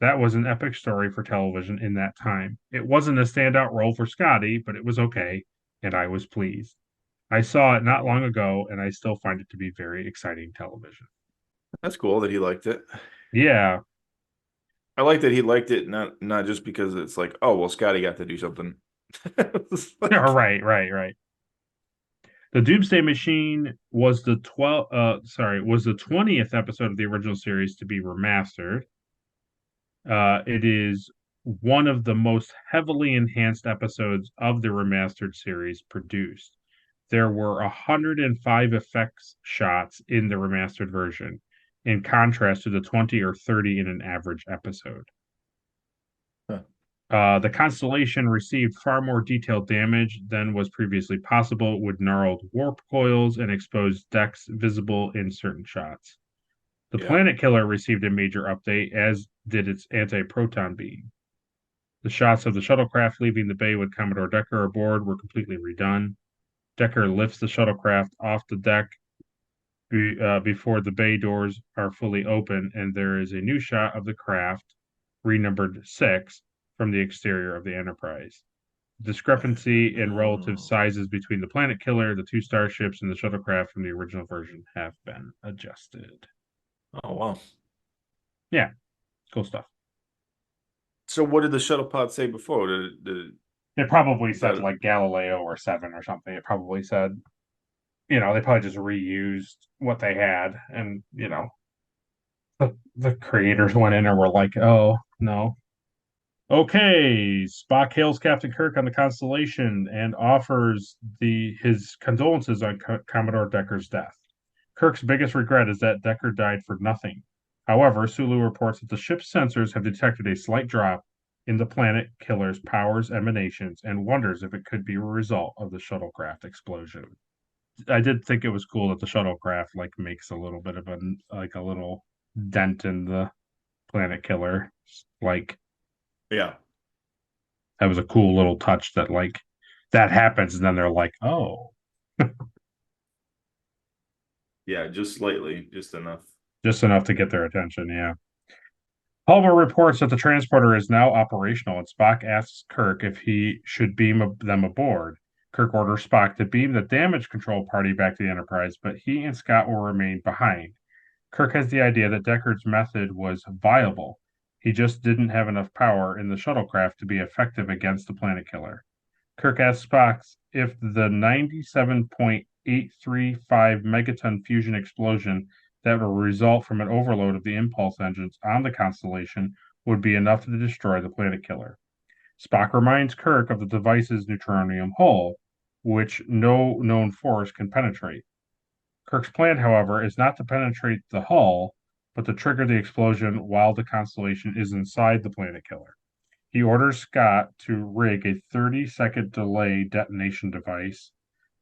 That was an epic story for television in that time. It wasn't a standout role for Scotty, but it was okay, and I was pleased. I saw it not long ago, and I still find it to be very exciting television. That's cool that he liked it. Yeah, I like that he liked it, not just because it's like, oh well, Scotty got to do something. It's like, right. The Doomsday Machine was the 20th episode of the original series to be remastered. It is one of the most heavily enhanced episodes of the remastered series produced. There were 105 effects shots in the remastered version, in contrast to the 20 or 30 in an average episode. The Constellation received far more detailed damage than was previously possible, with gnarled warp coils and exposed decks visible in certain shots. The Planet Killer received a major update, as did its anti-proton beam. The shots of the shuttlecraft leaving the bay with Commodore Decker aboard were completely redone. Decker lifts the shuttlecraft off the deck before the bay doors are fully open, and there is a new shot of the craft, renumbered 6, from the exterior of the Enterprise. Discrepancy in relative sizes between the Planet Killer, the two starships, and the shuttlecraft from the original version have been adjusted. Oh, wow. Yeah, cool stuff. So what did the shuttle pod say before? It probably said like Galileo or 7 or something. It probably said, they probably just reused what they had. And, the creators went in and were like, oh, no. Okay, Spock hails Captain Kirk on the Constellation and offers his condolences on Commodore Decker's death. Kirk's biggest regret is that Decker died for nothing. However, Sulu reports that the ship's sensors have detected a slight drop in the Planet Killer's power's emanations and wonders if it could be a result of the shuttlecraft explosion. I did think it was cool that the shuttlecraft makes a little bit of a little dent in the Planet Killer. Yeah. That was a cool little touch that that happens and then they're like, oh. Yeah, just slightly, just enough. Just enough to get their attention, yeah. Palmer reports that the transporter is now operational, and Spock asks Kirk if he should beam them aboard. Kirk orders Spock to beam the damage control party back to the Enterprise, but he and Scott will remain behind. Kirk has the idea that Deckard's method was viable. He just didn't have enough power in the shuttlecraft to be effective against the Planet Killer. Kirk asks Spock if the 97.835 megaton fusion explosion that will result from an overload of the impulse engines on the Constellation would be enough to destroy the Planet Killer. Spock reminds Kirk of the device's neutronium hull, which no known force can penetrate. Kirk's plan, however, is not to penetrate the hull, but to trigger the explosion while the Constellation is inside the Planet Killer. He orders Scott to rig a 30-second delay detonation device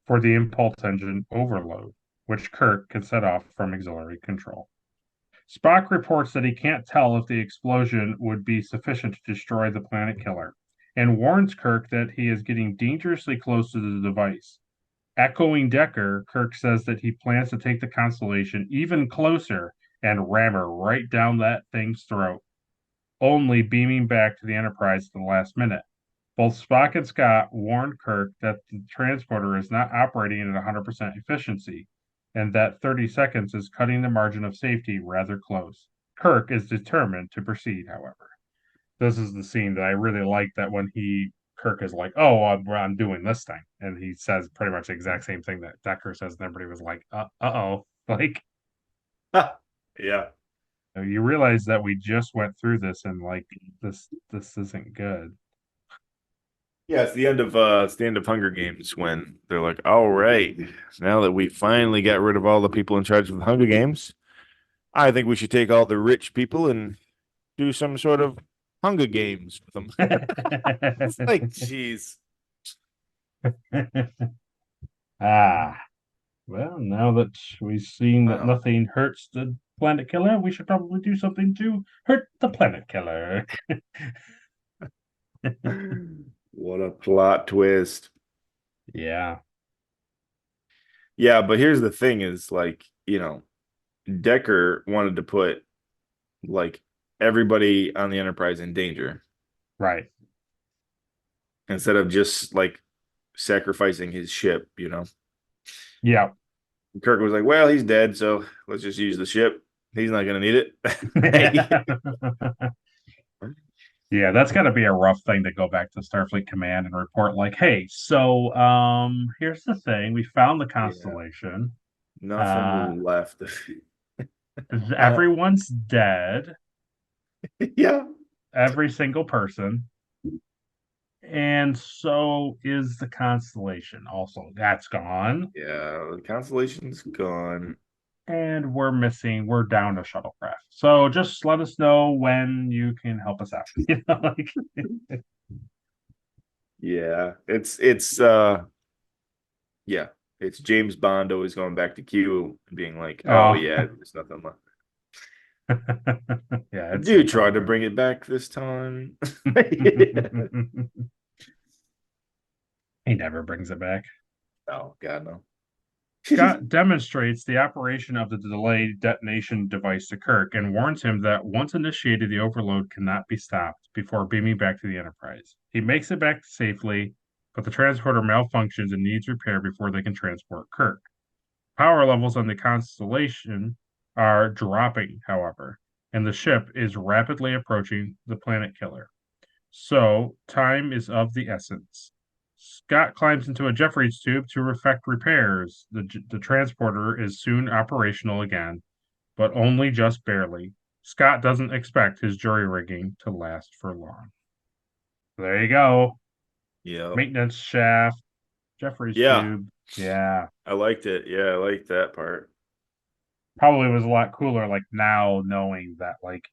for the impulse engine overload, which Kirk can set off from auxiliary control. Spock reports that he can't tell if the explosion would be sufficient to destroy the Planet Killer, and warns Kirk that he is getting dangerously close to the device. Echoing Decker, Kirk says that he plans to take the Constellation even closer and ram her right down that thing's throat, only beaming back to the Enterprise at the last minute. Both Spock and Scott warn Kirk that the transporter is not operating at 100% efficiency, and that 30 seconds is cutting the margin of safety rather close. Kirk is determined to proceed, however. This is the scene that I really like, that when Kirk is like, oh, I'm doing this thing. And he says pretty much the exact same thing that Decker says, and everybody was like, uh-oh. Yeah. You realize that we just went through this and this isn't good. Yeah, it's the end of Hunger Games when they're like, all right, now that we finally got rid of all the people in charge of the Hunger Games, I think we should take all the rich people and do some sort of Hunger Games with them. It's like, jeez. Well, now that we've seen that nothing hurts the Planet Killer, we should probably do something to hurt the Planet Killer. What a plot twist. Yeah. Yeah, but here's the thing is, Decker wanted to put, everybody on the Enterprise in danger. Right. Instead of just, sacrificing his ship, Yeah. Kirk was like, well, he's dead, so let's just use the ship. He's not going to need it. Yeah, that's got to be a rough thing to go back to Starfleet Command and report like, "Hey, so here's the thing. We found the Yeah. constellation. Uh, Nothing left. everyone's dead. Yeah. Every single person. And so is the constellation. Also, that's gone. Yeah, the constellation's gone. And we're down a shuttlecraft. So just let us know when you can help us out. Yeah. Yeah, it's James Bond always going back to Q and being like, oh Oh. yeah, there's nothing left. Yeah, it's Dude tried to bring it back this time. He never brings it back. Oh God, no. Scott demonstrates the operation of the delayed detonation device to Kirk and warns him that once initiated, the overload cannot be stopped before beaming back to the Enterprise. He makes it back safely, but the transporter malfunctions and needs repair before they can transport Kirk. Power levels on the Constellation are dropping, however, and the ship is rapidly approaching the planet killer. So, time is of the essence. Scott climbs into a Jeffries tube to effect repairs. The transporter is soon operational again, but only just barely. Scott doesn't expect his jury rigging to last for long. There you go. Yeah. Maintenance shaft, Jeffries Yeah. tube. Yeah. I liked it. Yeah, I liked that part. Probably was a lot cooler, like now knowing that, like,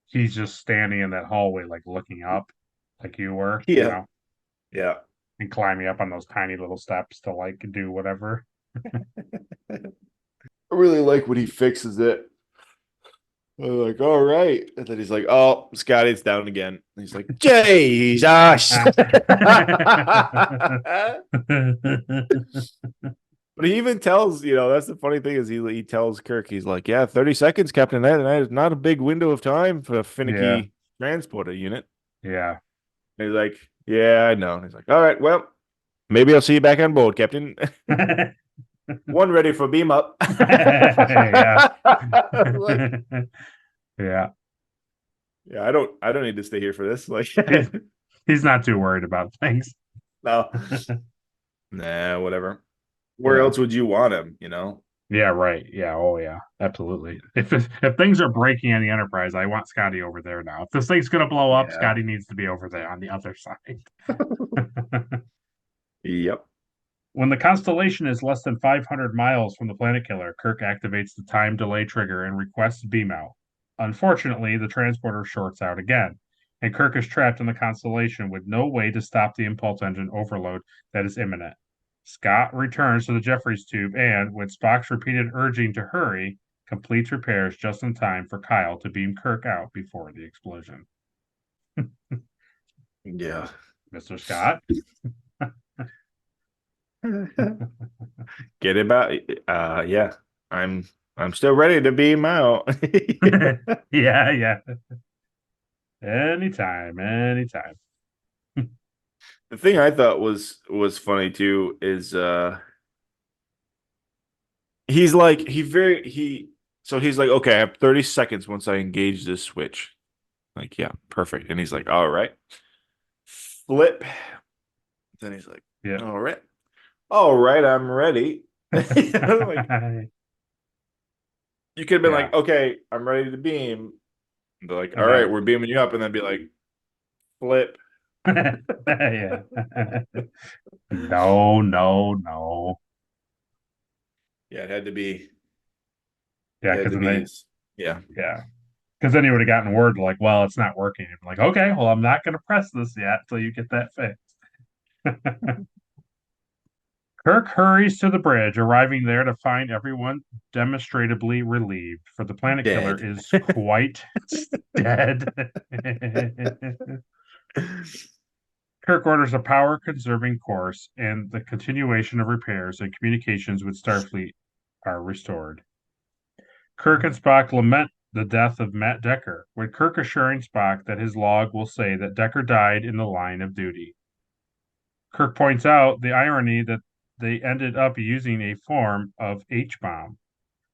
he's just standing in that hallway, like looking up, like you were, Yeah. Yeah. and climbing up on those tiny little steps to like do whatever. I really like when he fixes it. I'm like, all right. And then he's like, oh, Scotty, it's down again. And he's like, Jesus. But he even tells, that's the funny thing is he tells Kirk, he's like, yeah, 30 seconds, Captain. That is not a big window of time for a finicky transporter unit. Yeah. And he's like, yeah, I know. And he's like, all right, well, maybe I'll see you back on board, Captain. One ready for beam up. Yeah. Yeah. Yeah, I don't need to stay here for this. Like he's not too worried about things. No. Nah, whatever. Where else would you want him, Yeah, right. Yeah, oh yeah, absolutely. If things are breaking on the Enterprise, I want Scotty over there now. If this thing's gonna blow up, Yeah. Scotty needs to be over there on the other side. Yep. When the constellation is less than 500 miles from the planet killer, Kirk activates the time delay trigger and requests beam out. Unfortunately, the transporter shorts out again, and Kirk is trapped in the constellation with no way to stop the impulse engine overload that is imminent. Scott returns to the Jeffries tube and, with Spock's repeated urging to hurry, completes repairs just in time for Kyle to beam Kirk out before the explosion. Yeah. Mr. Scott? Get it back. Yeah. I'm still ready to beam out. Yeah. Anytime. The thing I thought was funny too is he's like so he's like, okay, I have 30 seconds once I engage this switch. Like, yeah, perfect. And he's like, all right. Flip. Then he's like, Yeah. All right, I'm ready. Like, you could have been like, okay, I'm ready to beam. They're like, all right, we're beaming you up, and then be like, flip. Yeah. No. Yeah, it had to be. Yeah, because yeah. Because then he would have gotten word like, well, it's not working. I'm like, okay, well, I'm not going to press this yet until you get that fixed. Kirk hurries to the bridge, arriving there to find everyone demonstrably relieved, for the planet killer is quite dead. Kirk orders a power-conserving course, and the continuation of repairs and communications with Starfleet are restored. Kirk and Spock lament the death of Matt Decker, with Kirk assuring Spock that his log will say that Decker died in the line of duty. Kirk points out the irony that they ended up using a form of H-bomb,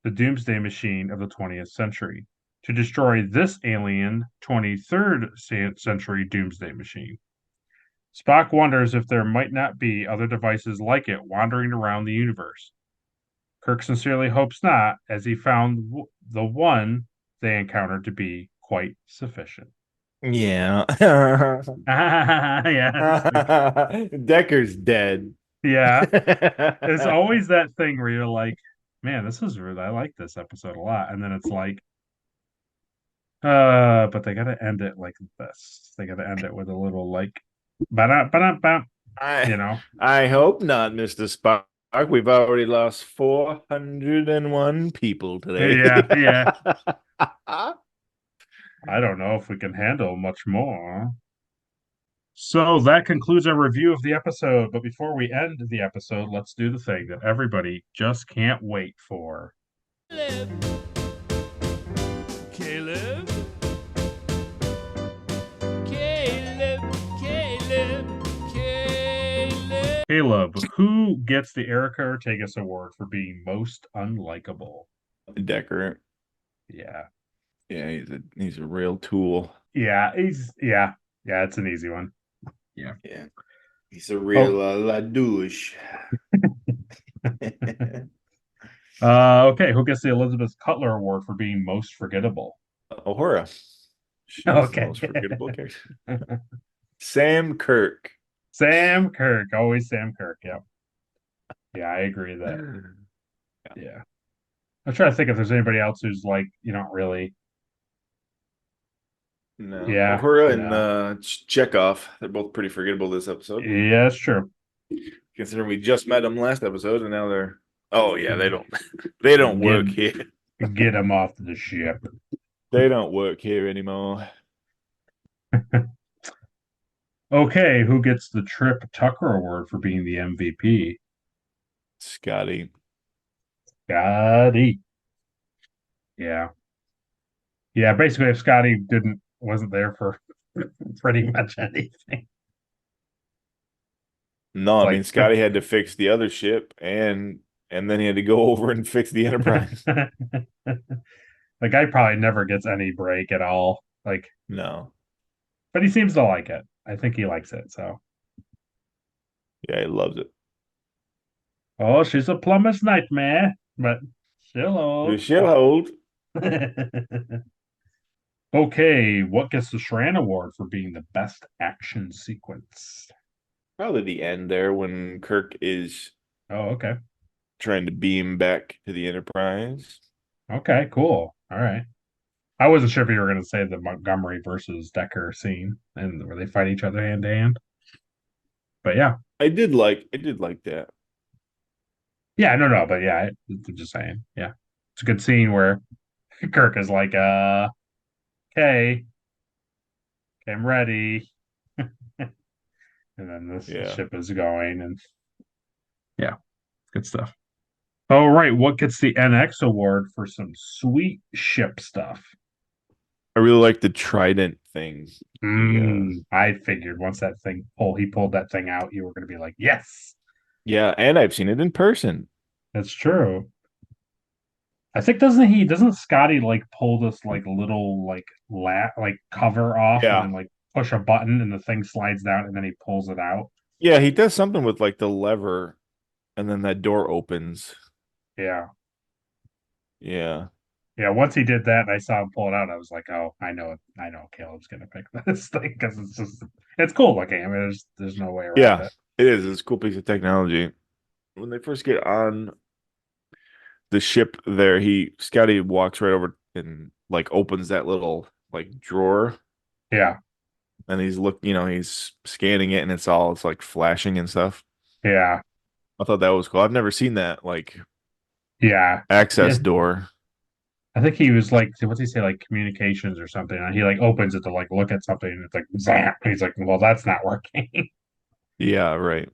the Doomsday Machine of the 20th century. to destroy this alien 23rd century Doomsday Machine. Spock wonders if there might not be other devices like it wandering around the universe. Kirk sincerely hopes not, as he found the one they encountered to be quite sufficient. Yeah. Yeah. Decker's dead. Yeah. It's always that thing where you're like, man, this is really, I like this episode a lot. And then it's like, but they gotta end it like this. They gotta end it with a little like ba-da-ba-da-ba, you know. I hope not, Mr. Spock. We've already lost 401 people today. Yeah. I don't know if we can handle much more. So that concludes our review of the episode. But before we end the episode, let's do the thing that everybody just can't wait for. Caleb. Caleb, who gets the Erica Ortegas Award for being most unlikable? Decker. Yeah. Yeah, he's a real tool. Yeah, it's an easy one. Yeah. He's a real la douche. Okay, who gets the Elizabeth Cutler Award for being most forgettable? Uhura. She's Okay. the most forgettable character. Sam Kirk. Sam Kirk, always Sam Kirk. Yep. Yeah, I agree that. Yeah. I'm trying to think if there's anybody else who's like, not really. No. Yeah. Uhura and Chekhov. They're both pretty forgettable this episode. Yeah, that's true. Considering we just met them last episode and now they're they don't work here. Get them off the ship. They don't work here anymore. Okay, who gets the Trip Tucker Award for being the MVP? Scotty. Scotty. Yeah. Yeah, basically if Scotty wasn't there for pretty much anything. No, I mean Scotty had to fix the other ship and then he had to go over and fix the Enterprise. The guy probably never gets any break at all. No. But he seems to like it. I think he likes it, so. Yeah, he loves it. Oh, she's a plumber's nightmare, but she'll hold. She'll hold. Okay, what gets the Shran Award for being the best action sequence? Probably the end there when Kirk is okay. Trying to beam back to the Enterprise. Okay, cool. All right. I wasn't sure if you were going to say the Montgomery versus Decker scene and where they fight each other hand to hand. But yeah. I did like that. Yeah, no, but yeah, I'm just saying. Yeah. It's a good scene where Kirk is like, okay, I'm ready. And then this ship is going and yeah, good stuff. All right, what gets the NX award for some sweet ship stuff? I really like the trident thing. I figured once that thing he pulled that thing out, you were going to be like, yes. Yeah, and I've seen it in person. That's true. I think doesn't Scotty pull this little cover off and then push a button and the thing slides down and then he pulls it out. Yeah, he does something with the lever and then that door opens. Yeah. Yeah. Yeah, once he did that and I saw him pull it out, I was like, oh, I know Caleb's gonna pick this thing because it's cool looking. I mean, there's no way around it. It is. It's a cool piece of technology. When they first get on the ship there, Scotty walks right over and opens that little drawer. Yeah. And he's scanning it and it's flashing and stuff. Yeah. I thought that was cool. I've never seen that access door. I think he was what's he say, communications or something, and he opens it to look at something and it's zap. He's like, well, that's not working. Yeah, right.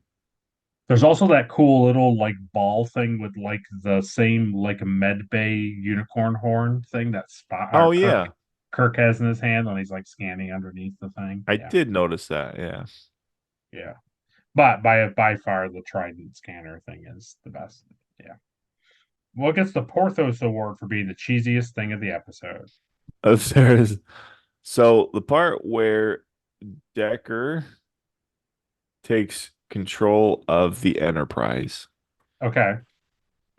There's also that cool little ball thing with the same med bay unicorn horn thing that spot. Oh yeah, Kirk has in his hand when he's scanning underneath the thing. I did notice that. Yeah, but by far the Trident scanner thing is the best. Yeah. What gets the Porthos Award for being the cheesiest thing of the episode? There's so the part where Decker takes control of the Enterprise. Okay.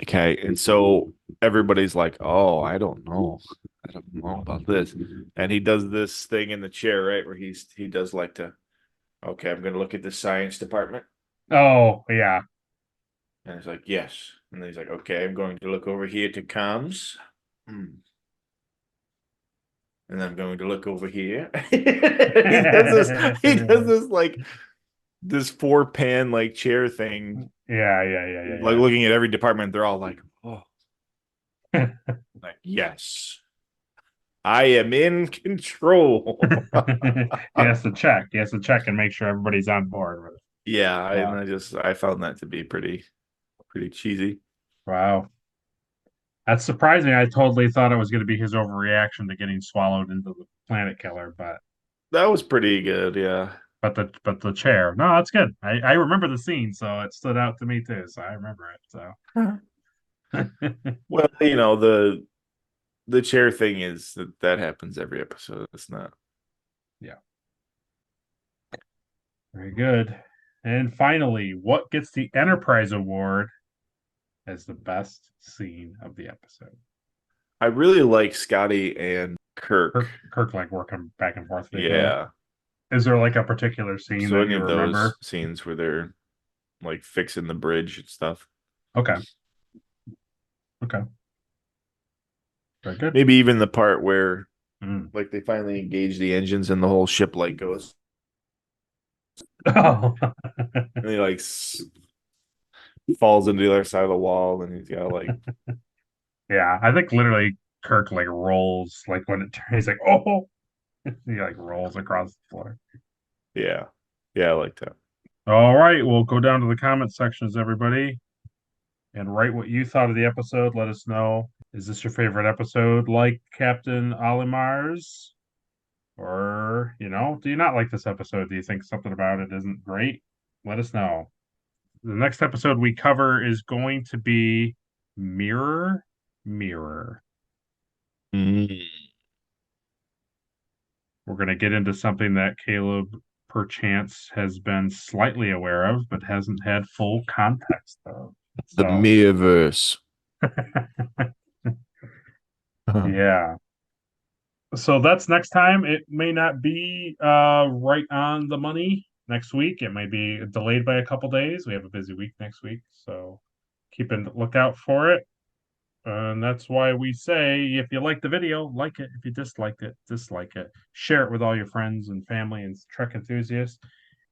Okay, and so everybody's like, "Oh, I don't know. I don't know about this." And he does this thing in the chair, right, where he does like to, "Okay, I'm going to look at the science department." Oh, yeah. And he's like, "Yes." And then he's like, "Okay, I'm going to look over here to comms." And I'm going to look over here. He does this like this 4-pan like chair thing. Yeah. Like looking at every department, they're all like, "Oh." Like, yes, I am in control. He has to check. He has to check and make sure everybody's on board with it. Yeah, Wow. and I found that to be pretty cheesy. Wow. That's surprising. I totally thought it was going to be his overreaction to getting swallowed into the planet killer, but That was pretty good, yeah. the chair. No, that's good. I remember the scene, so it stood out to me too. So I remember it. So Well, you know, the chair thing is that happens every episode. It's not. yeah. Very good. And finally, what gets the Enterprise Award as the best scene of the episode? I really like Scotty and Kirk. Kirk like working back and forth with each other. Yeah. Is there like a particular scene So that any you of remember? those scenes where they're like fixing the bridge and stuff. Okay. Very good. Maybe even the part where Mm. like they finally engage the engines and the whole ship like goes. Oh. And he like falls into the other side of the wall and he's got like Yeah, I think literally Kirk like rolls like when it turns, he's like, oh, he like rolls across the floor. yeah. Yeah, I like that. All right, we'll go down to the comment sections, everybody, and write what you thought of the episode. Let us know. Is this your favorite episode, like Captain Olimar's? Or, do you not like this episode? Do you think something about it isn't great? Let us know. The next episode we cover is going to be Mirror, Mirror. Mm. We're going to get into something that Caleb perchance has been slightly aware of, but hasn't had full context of. The Mirrorverse. Yeah. So that's next time. It may not be right on the money next week. It may be delayed by a couple days. We have a busy week next week, so keep a lookout for it. And that's why we say, if you like the video, like it. If you disliked it, dislike it. Share it with all your friends and family and Trek enthusiasts,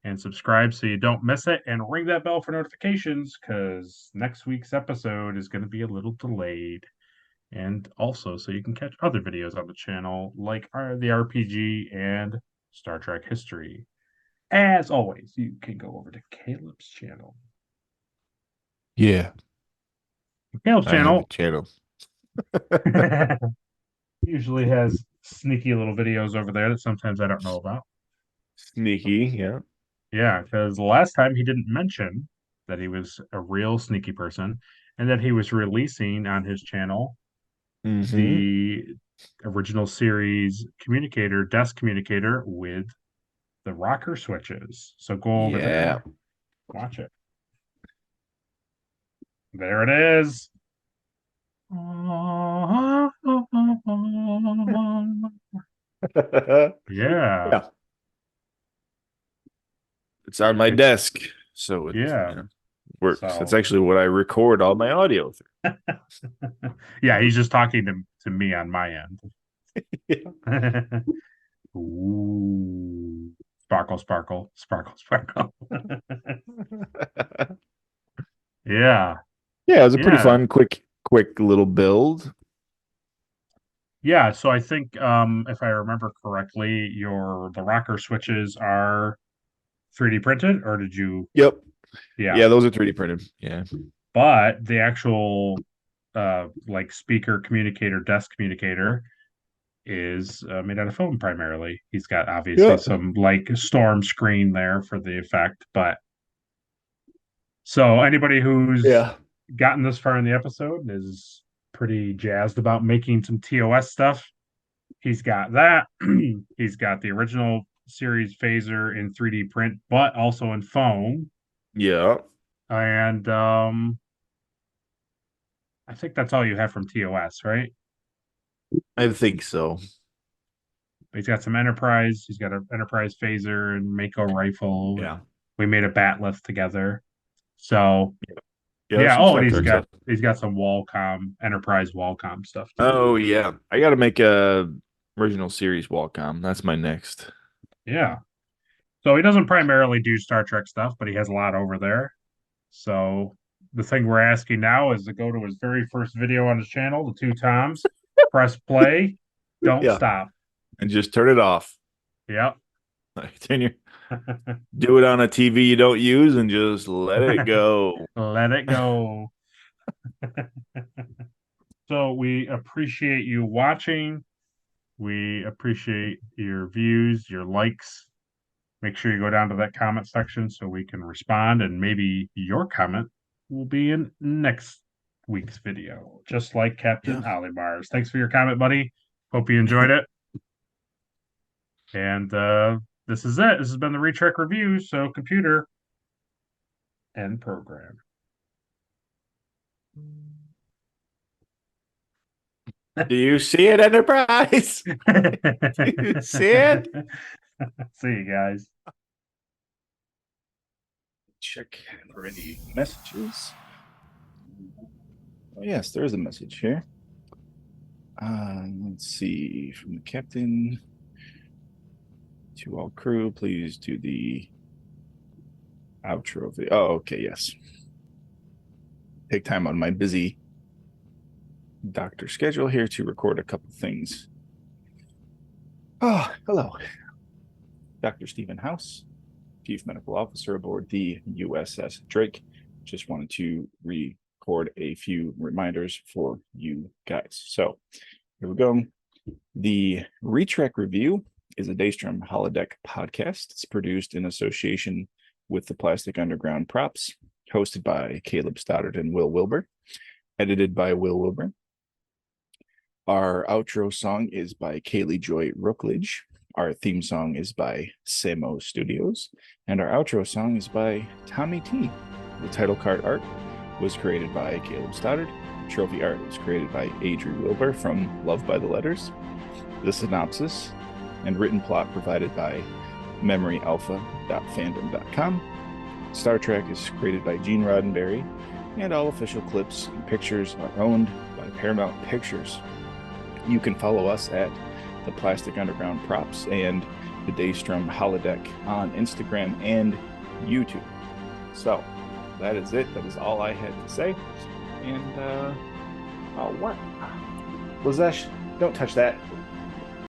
and subscribe so you don't miss it. And ring that bell for notifications, because next week's episode is going to be a little delayed. And also so you can catch other videos on the channel, like the RPG and Star Trek history. As always, you can go over to Caleb's channel. Yeah. Caleb's channel channel. usually has sneaky little videos over there that sometimes I don't know about. Sneaky, yeah. Yeah, because the last time he didn't mention that he was a real sneaky person and that he was releasing on his channel the original series desk communicator with the rocker switches. So go over there, watch it. There it is. Yeah. It's on my desk, so it works. So, that's actually what I record all my audio through. Yeah, he's just talking to me on my end. Ooh. Sparkle, sparkle, sparkle, sparkle. Yeah. Yeah, it was a pretty fun, quick little build. Yeah, so I think if I remember correctly, the rocker switches are 3D printed, or did you? Yep. Yeah, those are 3D printed. Yeah. But the actual like speaker communicator, desk communicator is made out of foam primarily. He's got obviously some like storm screen there for the effect, but so anybody who's gotten this far in the episode is pretty jazzed about making some TOS stuff. he's got that. He's got the original series phaser in 3D print, but also in foam. Yeah. And I think that's all you have from TOS, right? I think so. He's got some Enterprise. He's got an Enterprise phaser and Mako rifle. Yeah. We made a bat lift together. So Yeah. oh, and Stuff. he's got some Walcom, Enterprise Walcom stuff too. Oh yeah. I gotta make a original series Walcom. That's my next. Yeah. So he doesn't primarily do Star Trek stuff, but he has a lot over there. So the thing we're asking now is to go to his very first video on his channel, the two toms, press play, don't stop. And just turn it off. Yep. Do it on a TV you don't use and just let it go. Let it go. So we appreciate you watching. We appreciate your views, your likes. Make sure you go down to that comment section so we can respond, and maybe your comment will be in next week's video, just like Captain Olimars. Thanks for your comment, buddy. Hope you enjoyed it. And this is it. This has been the Retrek Review. So, computer, end program. Do you see it, Enterprise? Do you see it? See you guys. Check for any messages. Oh, yes, there is a message here. Let's see. From the captain to all crew, please do the outro video. Oh, okay, yes. Take time on my busy doctor schedule here to record a couple things. Oh, hello. Dr. Stephen House, Chief Medical Officer aboard the USS Drake. Just wanted to record a few reminders for you guys. So here we go. The Retrek Review is a Daystrom Holodeck podcast. It's produced in association with the Plastic Underground Props, hosted by Caleb Stoddard and Will Wilbur, edited by Will Wilbur. Our outro song is by Kaylee Joy Rookledge. Our theme song is by Samo Studios, and our outro song is by Tommy T. The title card art was created by Caleb Stoddard. Trophy art was created by Adri Wilbur from Love by the Letters. The synopsis and written plot provided by memoryalpha.fandom.com. Star Trek is created by Gene Roddenberry, and all official clips and pictures are owned by Paramount Pictures. You can follow us at the Plastic Underground Props and the Daystrom Holodeck on Instagram and YouTube. So that is it. That is all I had to say. And oh, what was that? Don't touch that.